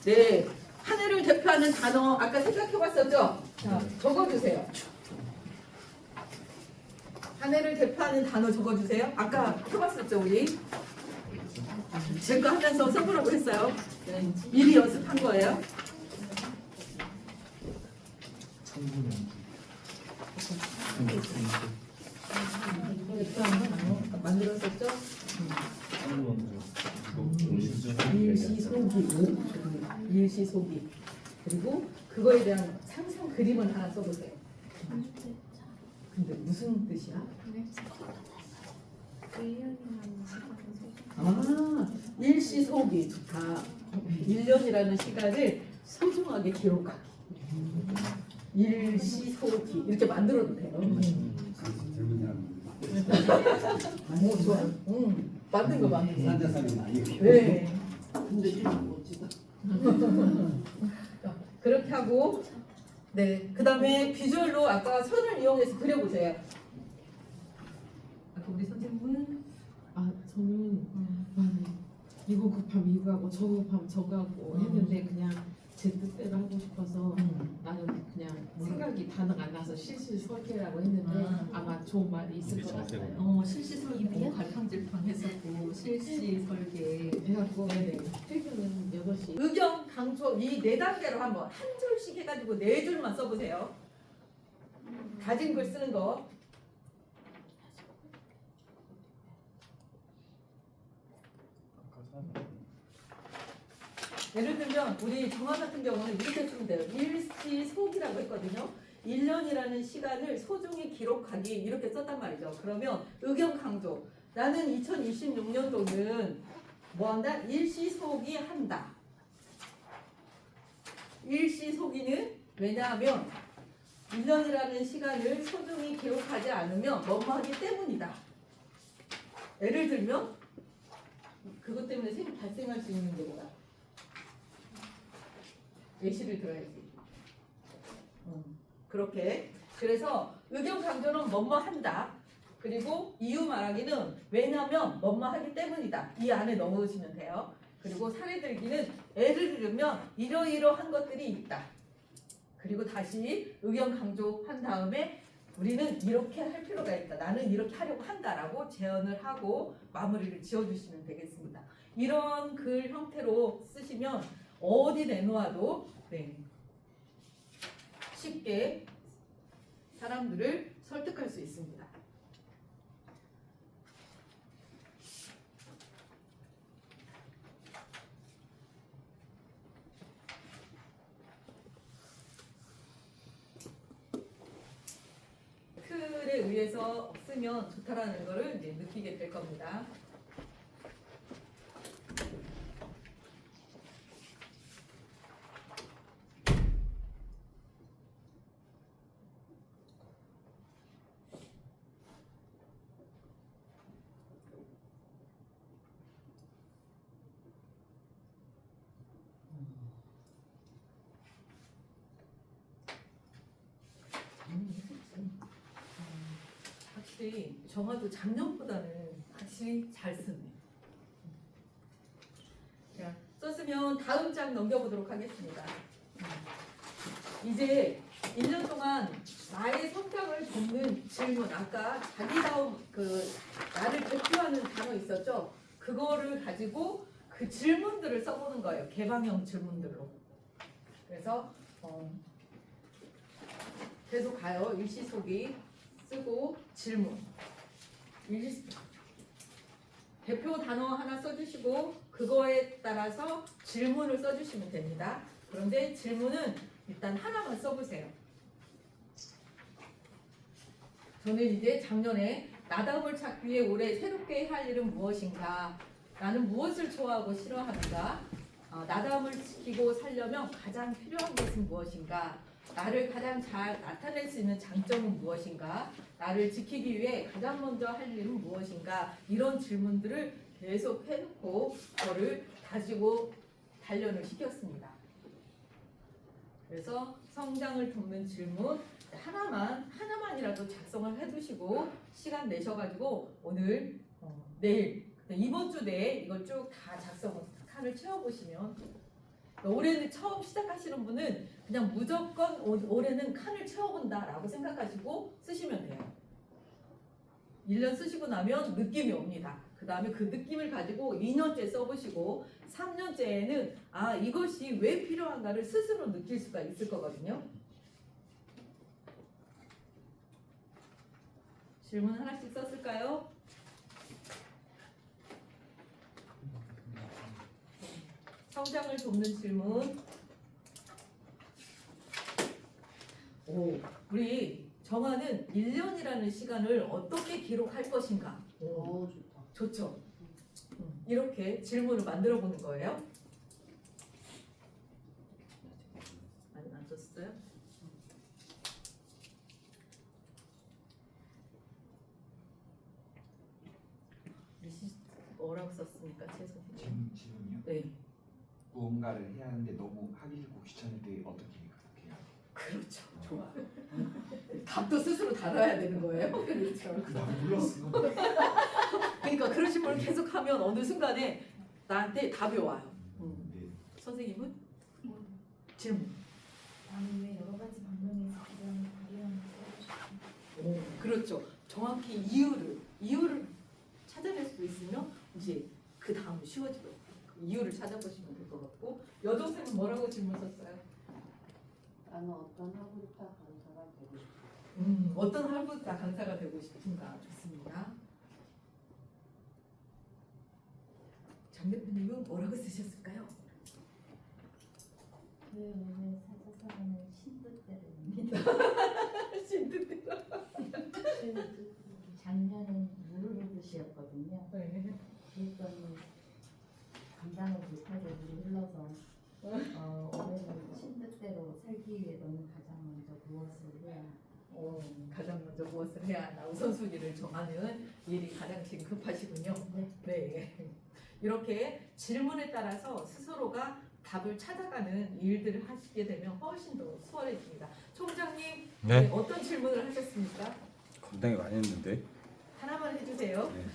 네. 한 해를 대표하는 단어 아까 생각해봤었죠? 자, 적어주세요. 한 해를 대표하는 단어 적어주세요. 아까 해봤었죠 우리? 제가 하면서 써보라고 했어요. 네. 미리 연습한 거예요. 만들었었죠? 일시소기. 그리고 그거에 대한 상상 그림을 하나 써보세요. 근데 무슨 뜻이야? 아, 일시소기 좋다. 1년이라는 시간을 소중하게 기록하기. 일시소기 이렇게 만들어도 돼요. 오, 좋아요. 만든 거 만든 거. 산자산은 아니고. 네. 그렇게 하고, 네. 그 다음에 비주얼로 아까 선을 이용해서 그려보세요. 아까 우리 선생님은 저는 이거 급하면 이거 하고 저거 급하면 저거 하고 했는데 그냥 제 뜻대로 하고 싶어서 나는 그냥 생각이 단어가 안 나서 실시설계라고 했는데 아마 좋은 말이 있을 것 같아요. 실시설계 갈팡질팡 했었고 실시설계 해갖고 퇴근은 8시. 의견 강조 이 4단계로 한번 한 줄씩 해가지고 4줄만 써보세요. 가진 글 쓰는 거. 예를 들면 우리 정화 같은 경우는 이렇게 쓰면 돼요. 일시소기라고 했거든요. 1년이라는 시간을 소중히 기록하기 이렇게 썼단 말이죠. 그러면 의견 강조. 나는 2026년도는 뭐 한다? 일시소기 한다. 일시소기는 왜냐하면 1년이라는 시간을 소중히 기록하지 않으면 뭐뭐하기 때문이다. 예를 들면 그것 때문에 발생할 수 있는 게 뭐야? 예시를 들어야지. 그렇게. 그래서 의견 강조는 뭐뭐 한다. 그리고 이유 말하기는 왜냐면 뭐뭐 하기 때문이다. 이 안에 넣으시면 돼요. 그리고 사례 들기는 예를 들면 이러이러한 것들이 있다. 그리고 다시 의견 강조한 다음에 우리는 이렇게 할 필요가 있다. 나는 이렇게 하려고 한다라고 제언을 하고 마무리를 지어주시면 되겠습니다. 이런 글 형태로 쓰시면 어디 내놓아도 쉽게 사람들을 설득할 수 있습니다. 의해서 쓰면 좋다라는 거를 이제 느끼게 될 겁니다. 확실히 정화도 작년보다는 확실히 잘 쓰네. 자, 썼으면 다음 장 넘겨보도록 하겠습니다. 이제 1년 동안 나의 성장을 돕는 질문, 아까 자기다움 나를 대표하는 단어 있었죠? 그거를 가지고 그 질문들을 써보는 거예요. 개방형 질문들로. 그래서 계속 가요. 일시속이 쓰고 질문. 대표 단어 하나 써주시고 그거에 따라서 질문을 써주시면 됩니다. 그런데 질문은 일단 하나만 써보세요. 저는 이제 작년에 나다움을 찾기 위해 올해 새롭게 할 일은 무엇인가? 나는 무엇을 좋아하고 싫어하는가? 나다움을 지키고 살려면 가장 필요한 것은 무엇인가? 나를 가장 잘 나타낼 수 있는 장점은 무엇인가? 나를 지키기 위해 가장 먼저 할 일은 무엇인가? 이런 질문들을 계속 해놓고 저를 가지고 단련을 시켰습니다. 그래서 성장을 돕는 질문 하나만이라도 작성을 해두시고 시간 내셔가지고 오늘 내일 이번 주 내에 이걸 쭉 다 칸을 채워보시면 올해는 처음 시작하시는 분은 그냥 무조건 올해는 칸을 채워본다라고 생각하시고 쓰시면 돼요. 1년 쓰시고 나면 느낌이 옵니다. 그 다음에 그 느낌을 가지고 2년째 써보시고 3년째에는 이것이 왜 필요한가를 스스로 느낄 수가 있을 거거든요. 질문 하나씩 썼을까요? 성장을 돕는 질문. 우리 정화는 1년이라는 시간을 어떻게 기록할 것인가? 좋다. 좋죠. 이렇게 질문을 만들어 보는 거예요. 많이 안 썼어요? 뭐라고 썼습니까, 최소? 질문이요? 네. 무언가를 해야 하는데 너무 하기 싫고 귀찮을 때 어떻게 해요? 그렇죠. 좋아. 답도 스스로 달아야 되는 거예요. 그렇죠. 나 몰랐어. 그러니까 그런 질문을 계속하면 어느 순간에 나한테 답이 와요. 네. 선생님은 질문. 나는 왜 여러 가지 방면에서 가장 발휘하는 그렇죠. 정확히 이유를 찾아낼 수 있으면 이제 그 다음은 쉬워지고 이유를 찾아보시면 될 것 같고, 여동생은 뭐라고 질문 썼어요? 나는 어떤 하부르타 강사가 되고 싶어. 어떤 하부르타 강사가 되고 싶은가? 좋습니다. 장 대표님은 뭐라고 쓰셨을까요? 그 오늘 사자성어는 신뜻대로입니다. 신뜻대로. 작년엔 무르르듯이었거든요. 네. 그랬더니 감당을 못하게 물이 흘러서 올해는 신뜻대로 살기 위해 너는 가장 먼저 무엇을 해야 가장 먼저 무엇을 해야 하나 우선순위를 정하는 일이 가장 지금 급하시군요. 네. 이렇게 질문에 따라서 스스로가 답을 찾아가는 일들을 하시게 되면 훨씬 더 수월해집니다. 총장님, 네. 어떤 질문을 하셨습니까? 상당히 많이 했는데. 하나만 해주세요. 네.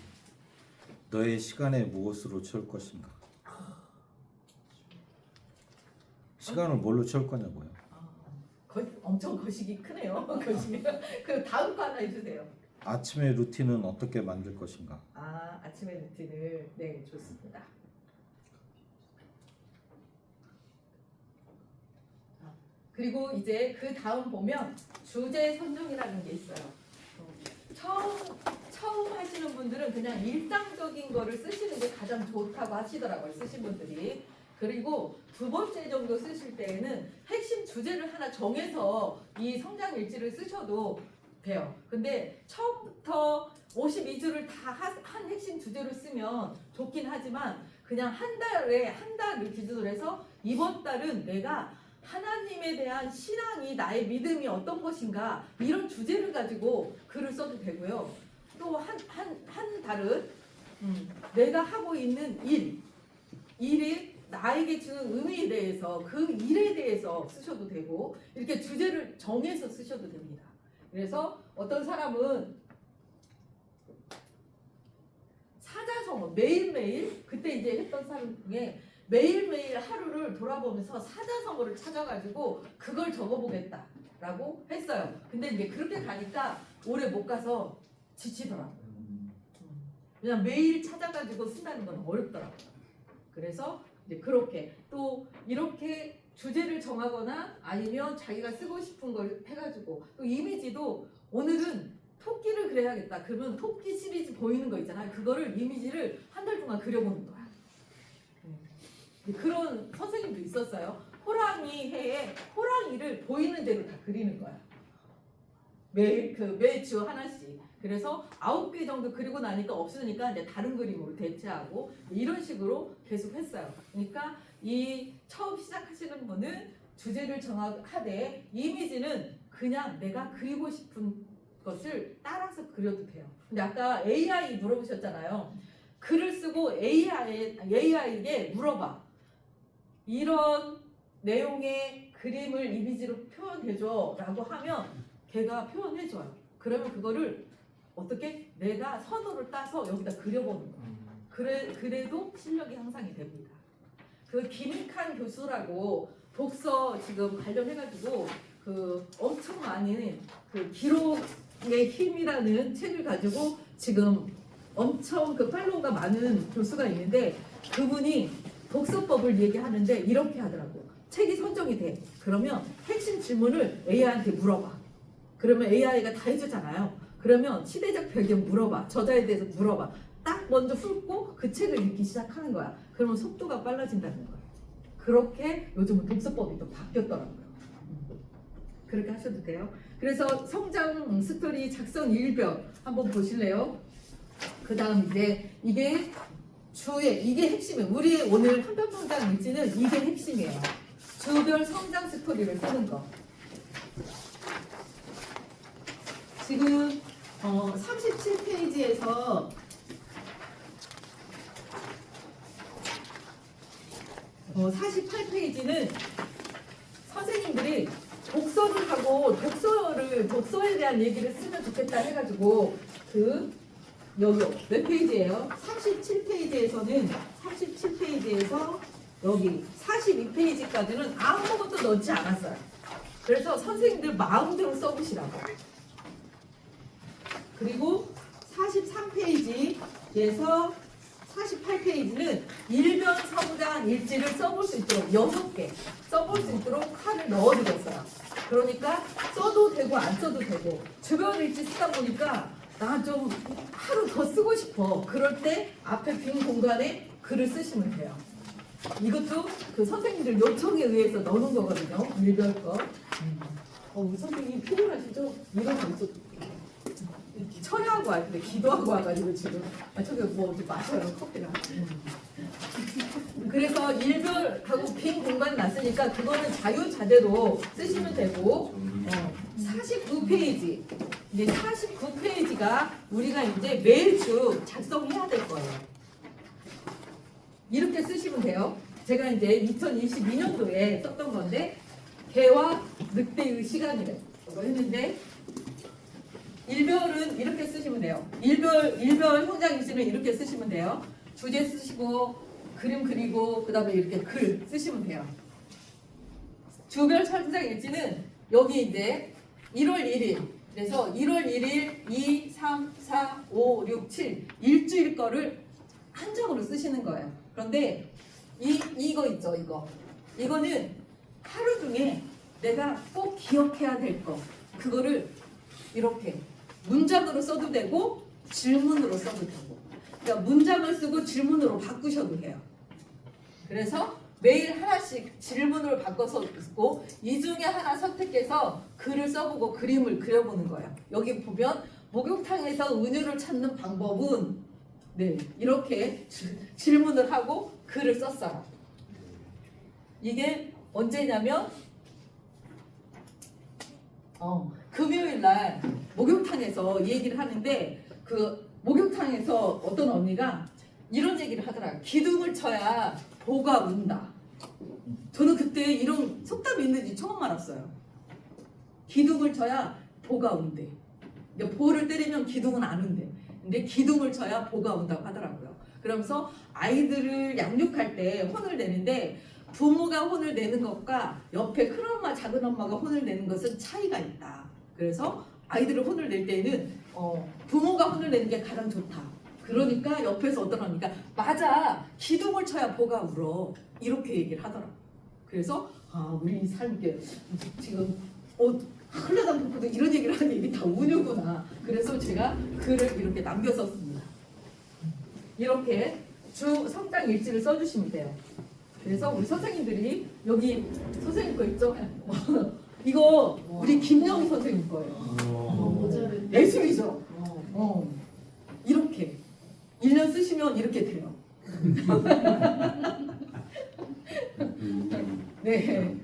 너의 시간에 무엇으로 채울 것인가? 시간을 뭘로 채울 거냐고요? 엄청 거시기 크네요. 거시기. 그 다음 거 하나 해주세요. 아침의 루틴은 어떻게 만들 것인가? 아침의 루틴을. 네, 좋습니다. 그리고 이제 그 다음 보면 주제 선정이라는 게 있어요. 처음 하시는 분들은 그냥 일상적인 거를 쓰시는 게 가장 좋다고 하시더라고요. 쓰신 분들이. 그리고 두 번째 정도 쓰실 때에는 핵심 주제를 하나 정해서 이 성장 일지를 쓰셔도 돼요. 근데 처음부터 52주를 다 한 핵심 주제로 쓰면 좋긴 하지만 그냥 한 달을 기준으로 해서 이번 달은 내가 하나님에 대한 신앙이 나의 믿음이 어떤 것인가 이런 주제를 가지고 글을 써도 되고요. 또 한 달은 내가 하고 있는 일이 나에게 주는 의미에 대해서 그 일에 대해서 쓰셔도 되고 이렇게 주제를 정해서 쓰셔도 됩니다. 그래서 어떤 사람은 사자성어 매일매일 그때 이제 했던 사람 중에 매일매일 하루를 돌아보면서 사자성어를 찾아가지고 그걸 적어보겠다라고 했어요. 근데 이제 그렇게 가니까 오래 못 가서 지치더라고요. 그냥 매일 찾아가지고 쓴다는 건 어렵더라고요. 그래서 이제 그렇게 또 이렇게 주제를 정하거나 아니면 자기가 쓰고 싶은 걸 해가지고 또 이미지도 오늘은 토끼를 그려야겠다. 그러면 토끼 시리즈 보이는 거 있잖아요. 그거를 이미지를 한 달 동안 그려보는 거야. 그런 선생님도 있었어요. 호랑이 해에 호랑이를 보이는 대로 다 그리는 거야. 매주 하나씩. 그래서 9개 정도 그리고 나니까 없으니까 이제 다른 그림으로 대체하고 이런 식으로 계속 했어요. 그러니까 이 처음 시작하시는 분은 주제를 정하되 이미지는 그냥 내가 그리고 싶은 것을 따라서 그려도 돼요. 근데 아까 AI 물어보셨잖아요. 글을 쓰고 AI에게 물어봐. 이런 내용의 그림을 이미지로 표현해줘 라고 하면 걔가 표현해줘요. 그러면 그거를 어떻게 내가 선호를 따서 여기다 그려보는 거예요. 그래도 실력이 향상이 됩니다. 그 김익한 교수라고 독서 지금 관련해가지고 그 엄청 많은 그 기록의 힘이라는 책을 가지고 지금 엄청 그 팔로우가 많은 교수가 있는데 그분이 독서법을 얘기하는데 이렇게 하더라고. 책이 선정이 돼. 그러면 핵심 질문을 AI한테 물어봐. 그러면 AI가 다 해주잖아요. 그러면 시대적 배경 물어봐. 저자에 대해서 물어봐. 딱 먼저 훑고 그 책을 읽기 시작하는 거야. 그러면 속도가 빨라진다는 거야. 그렇게 요즘은 독서법이 또 바뀌었더라고요. 그렇게 하셔도 돼요. 그래서 성장 스토리 작성 일벽 한번 보실래요? 그 다음 이제 이게 이게 핵심이에요. 우리의 오늘 한편 성장 일지는 이게 핵심이에요. 주별 성장 스토리를 쓰는 거. 지금 37페이지에서 48페이지는 선생님들이 독서를 하고 독서에 대한 얘기를 쓰면 좋겠다 해가지고 여기 몇 페이지예요? 37페이지에서 여기 42페이지까지는 아무것도 넣지 않았어요. 그래서 선생님들 마음대로 써보시라고. 그리고 43페이지에서 48페이지는 일변 성장 일지를 써볼 수 있도록 6개 써볼 수 있도록 칸을 넣어드렸어요. 그러니까 써도 되고 안 써도 되고 주변 일지 쓰다 보니까 나 좀 하루 더 쓰고 싶어. 그럴 때 앞에 빈 공간에 글을 쓰시면 돼요. 이것도 그 선생님들 요청에 의해서 넣는 거거든요. 일별 거. 우리 선생님 피곤하시죠? 이런 거 있어. 철야하고 왔는데 기도하고 와가지고 지금 저기 뭐 좀 마셔요 커피랑. 그래서 일별하고 빈 공간이 났으니까 그거는 자유자재로 쓰시면 되고 49페이지 이제 49페이지가 우리가 이제 매주 작성해야 될 거예요. 이렇게 쓰시면 돼요. 제가 이제 2022년도에 썼던 건데 개와 늑대의 시간이라고 했는데 일별은 이렇게 쓰시면 돼요. 일별 성장일지는 이렇게 쓰시면 돼요. 주제 쓰시고 그림 그리고 그 다음에 이렇게 글 쓰시면 돼요. 주별 성장일지는 여기 이제 1월 1일 그래서 1월 1일 2, 3, 4, 5, 6, 7 일주일 거를 한 장으로 쓰시는 거예요. 그런데 이거 있죠. 이거는 하루 중에 내가 꼭 기억해야 될 거 그거를 이렇게 문장으로 써도 되고 질문으로 써도 되고 그러니까 문장을 쓰고 질문으로 바꾸셔도 돼요. 그래서 매일 하나씩 질문을 바꿔서 있고 이 중에 하나 선택해서 글을 써보고 그림을 그려보는 거예요. 여기 보면 목욕탕에서 은유를 찾는 방법은 네 이렇게 질문을 하고 글을 썼어요. 이게 언제냐면 금요일 날 목욕탕에서 이 얘기를 하는데 그 목욕탕에서 어떤 언니가 이런 얘기를 하더라고요. 기둥을 쳐야 보가 운다. 저는 그때 이런 속담이 있는지 처음 알았어요. 기둥을 쳐야 보가 운대. 근데 보를 때리면 기둥은 안 운대. 근데 기둥을 쳐야 보가 운다고 하더라고요. 그러면서 아이들을 양육할 때 혼을 내는데 부모가 혼을 내는 것과 옆에 큰엄마 작은엄마가 혼을 내는 것은 차이가 있다. 그래서 아이들을 혼을 낼 때는 부모가 혼을 내는 게 가장 좋다. 그러니까 옆에서 어떤 언니가 맞아 기둥을 쳐야 보가 울어 이렇게 얘기를 하더라고. 그래서 우리 삶께 지금 흘러다 보고도 이런 얘기를 하는 얘기 다 운유구나. 그래서 제가 글을 이렇게 남겼었습니다. 이렇게 주 성장 일지를 써주시면 돼요. 그래서 우리 선생님들이 여기 선생님 거 있죠? 이거 우리 김영희 선생님 거예요. 예술이죠. 이렇게 1년 쓰시면 이렇게 돼요. 네.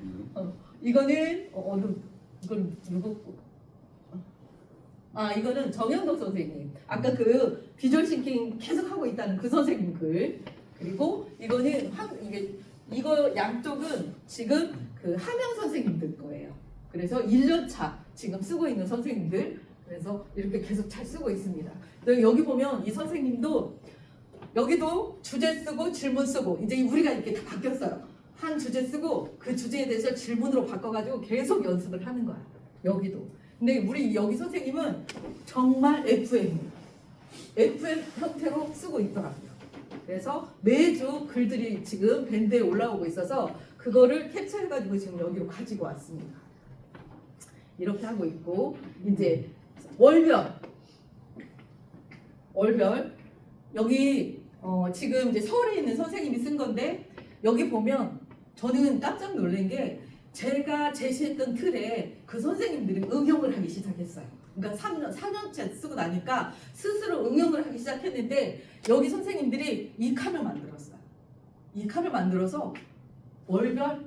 이거는 이건 누구? 이거는 정현덕 선생님. 아까 그 비주얼 싱킹 계속 하고 있다는 그 선생님 글. 그리고 이거는 이거 양쪽은 지금 그 함영 선생님들 거예요. 그래서 1년 차 지금 쓰고 있는 선생님들. 그래서 이렇게 계속 잘 쓰고 있습니다. 여기 보면 이 선생님도 여기도 주제 쓰고 질문 쓰고 이제 우리가 이렇게 다 바뀌었어요. 한 주제 쓰고 그 주제에 대해서 질문으로 바꿔가지고 계속 연습을 하는 거야. 여기도. 근데 우리 여기 선생님은 정말 FM 형태로 쓰고 있더라고요. 그래서 매주 글들이 지금 밴드에 올라오고 있어서 그거를 캡처해가지고 지금 여기로 가지고 왔습니다. 이렇게 하고 있고 이제 월별 여기 지금 이제 서울에 있는 선생님이 쓴 건데 여기 보면 저는 깜짝 놀란 게 제가 제시했던 틀에 그 선생님들이 응용을 하기 시작했어요. 그러니까 4년째 쓰고 나니까 스스로 응용을 하기 시작했는데 여기 선생님들이 이 칸을 만들었어요. 이 칸을 만들어서 월별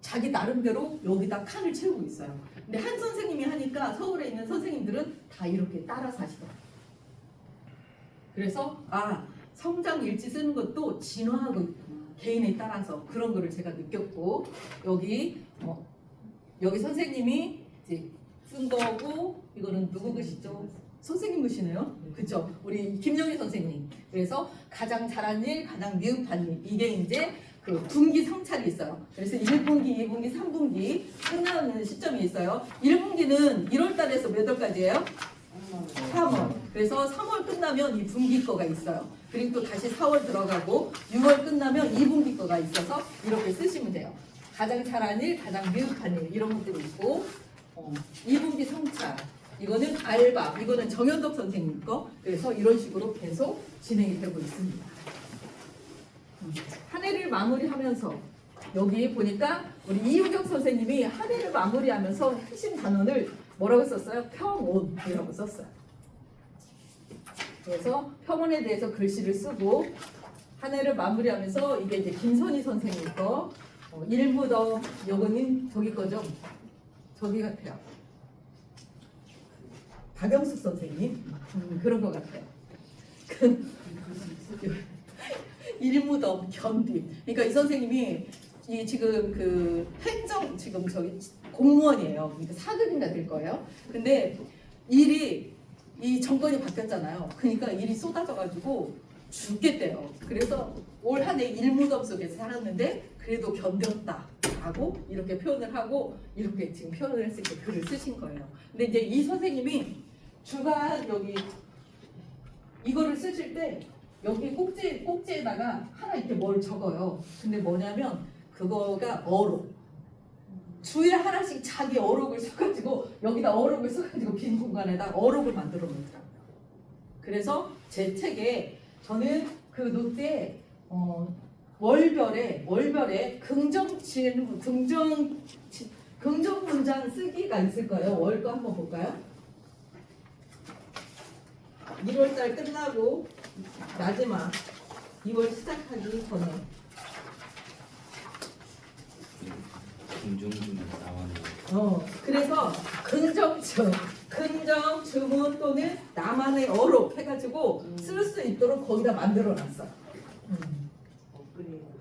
자기 나름대로 여기다 칸을 채우고 있어요. 근데 한 선생님이 하니까 서울에 있는 선생님들은 다 이렇게 따라서 하시더라고요. 그래서 성장 일지 쓰는 것도 진화하고 있구나. 개인에 따라서 그런 거를 제가 느꼈고 여기 선생님이 이제 쓴 거고 이거는 누구 글씨죠? 선생님 글씨네요. 그렇죠? 우리 김영희 선생님. 그래서 가장 잘한 일, 가장 미흡한 일 이게 이제 그 분기 성찰이 있어요. 그래서 1분기, 2분기, 3분기 끝나는 시점이 있어요. 1분기는 1월 달에서 몇 월까지예요? 3월. 그래서 3월 끝나면 이 분기 거가 있어요. 그리고 또 다시 4월 들어가고 6월 끝나면 2분기 거가 있어서 이렇게 쓰시면 돼요. 가장 잘한 일, 가장 미흡한 일 이런 것들이 있고 2분기 성찰 이거는 알바 이거는 정현덕 선생님 거 그래서 이런 식으로 계속 진행이 되고 있습니다. 한 해를 마무리하면서 여기 보니까 우리 이유경 선생님이 한 해를 마무리하면서 핵심 단원을 뭐라고 썼어요? 평온이라고 썼어요. 그래서 평온에 대해서 글씨를 쓰고 한 해를 마무리하면서 이게 이제 김선희 선생님 거 일무더 요거는 저기 거죠? 저기 같아요. 박영숙 선생님 그런 것 같아요. 일무덤 견디. 그러니까 이 선생님이 이 지금 그 행정 지금 저기 공무원이에요. 그러니까 4급인가 될 거예요. 근데 일이 이 정권이 바뀌었잖아요. 그러니까 일이 쏟아져가지고 죽겠대요. 그래서 올 한 해 일무덤 속에서 살았는데 그래도 견뎠다라고 이렇게 표현을 하고 이렇게 지금 표현을 했을 때 글을 쓰신 거예요. 근데 이제 이 선생님이 주간 여기 이거를 쓰실 때 여기 꼭지에다가 하나 이렇게 뭘 적어요. 근데 뭐냐면 그거가 어록. 주에 하나씩 자기 어록을 써가지고 여기다 어록을 써가지고 빈 공간에다 어록을 만들어 놓더라고요. 그래서 제 책에 저는 그 노트에 월별에 긍정 문장 쓰기가 있을 거예요. 월 거 한번 볼까요? 1월달 끝나고 마지막 2월 시작하기 전에 긍정주문 나와는 그래서 긍정 주문 또는 나만의 어록 해가지고 쓸 수 있도록 거기다 만들어놨어.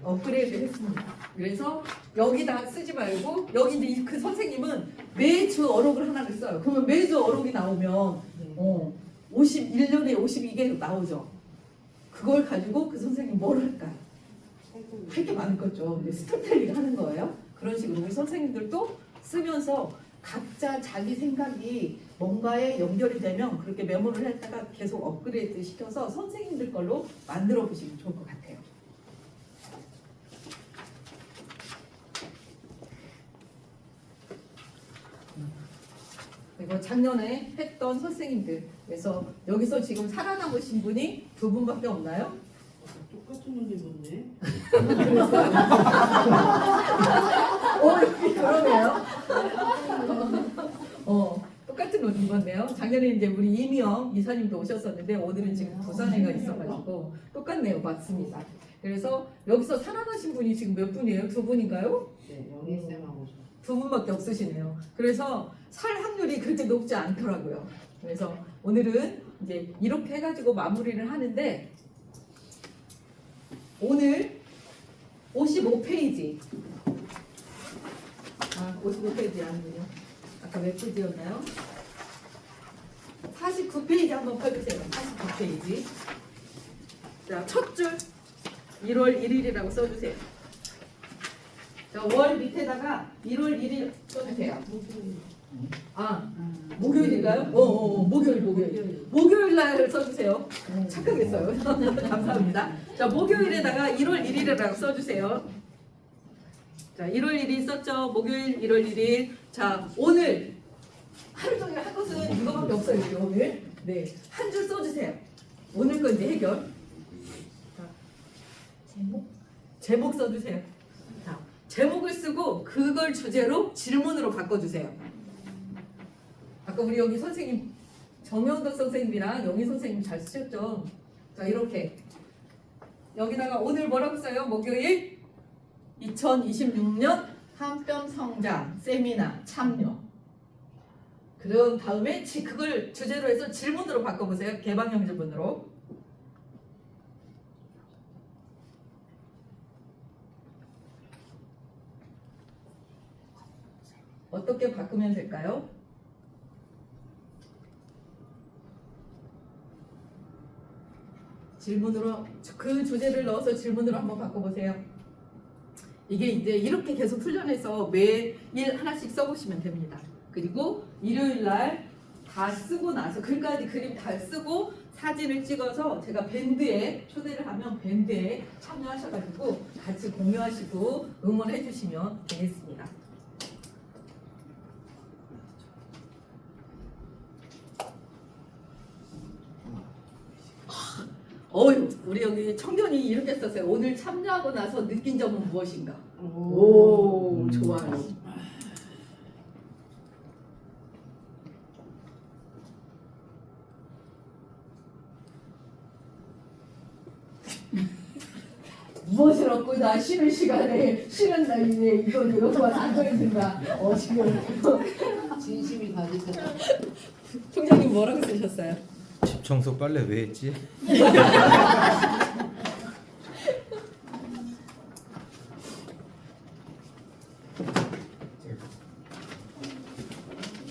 업그레이드 했습니다. 그래서 여기다 쓰지 말고 여기 이제 그 선생님은 매주 어록을 하나를 써요. 그러면 매주 어록이 나오면 1년에 52개 나오죠. 그걸 가지고 그 선생님 뭘 할까요? 할 게 많을 거죠. 스토리텔링 하는 거예요. 그런 식으로 우리 선생님들도 쓰면서 각자 자기 생각이 뭔가에 연결이 되면 그렇게 메모를 했다가 계속 업그레이드 시켜서 선생님들 걸로 만들어 보시면 좋을 것 같아요. 그리고 작년에 했던 선생님들, 그래서 여기서 지금 살아남으신 분이 2분밖에 없나요? 똑같은 문제 묻네. 그러네요. 똑같은 옷 입었네요. 작년에 이제 우리 이미영 이사님도 오셨었는데 오늘은 지금 부산에가 있어가지고 똑같네요. 맞습니다. 그래서 여기서 살아나신 분이 지금 몇 분이에요? 2분인가요? 네, 영희쌤하고 2분밖에 없으시네요. 그래서 살 확률이 그렇게 높지 않더라고요. 그래서 오늘은 이제 이렇게 해가지고 마무리를 하는데 오늘 55페이지 55페이지 아니군요. 아까 몇 페이지였나요? 49페이지 한번 펴주세요. 49페이지. 자, 첫 줄 1월 1일이라고 써주세요. 자, 월 밑에다가 1월 1일 써주세요. 목요일인가요? 목요일 날 써주세요. 착각했어요. 감사합니다. 자, 목요일에다가 1월 1일이라고 써주세요. 자, 1월 1일 썼죠? 목요일 1월 1일. 자, 오늘 하루 종일 할 것은 이거밖에 없어요. 이제 오늘. 네, 한 줄 써주세요. 오늘 거 이제 해결. 자, 제목 써주세요. 자, 제목을 쓰고 그걸 주제로 질문으로 바꿔주세요. 아까 우리 여기 선생님 정영덕 선생님이랑 영희 선생님 잘 쓰셨죠? 자, 이렇게 여기다가 오늘 뭐라고 써요? 목요일 2026년 한뼘 성장 세미나 참여. 그런 다음에 그걸 주제로 해서 질문으로 바꿔보세요. 개방형 질문으로. 어떻게 바꾸면 될까요? 질문으로 그 주제를 넣어서 질문으로 한번 바꿔보세요. 이게 이제 이렇게 계속 훈련해서 매일 하나씩 써보시면 됩니다. 그리고 일요일 날 다 쓰고 나서 글까지 그림 다 쓰고 사진을 찍어서 제가 밴드에 초대를 하면 밴드에 참여하셔가지고 같이 공유하시고 응원해 주시면 되겠습니다. 우리 여기 청년이 이렇게 썼어요. 오늘 참여하고 나서 느낀 점은 무엇인가? 오, 좋아요. 무엇을 얻고 나 쉬는 시간에 쉬는 날에 이것만 앉아있는가? 지금 진심이 가득하다. 총장님 뭐라고 쓰셨어요? 집 청소 빨래 왜 했지?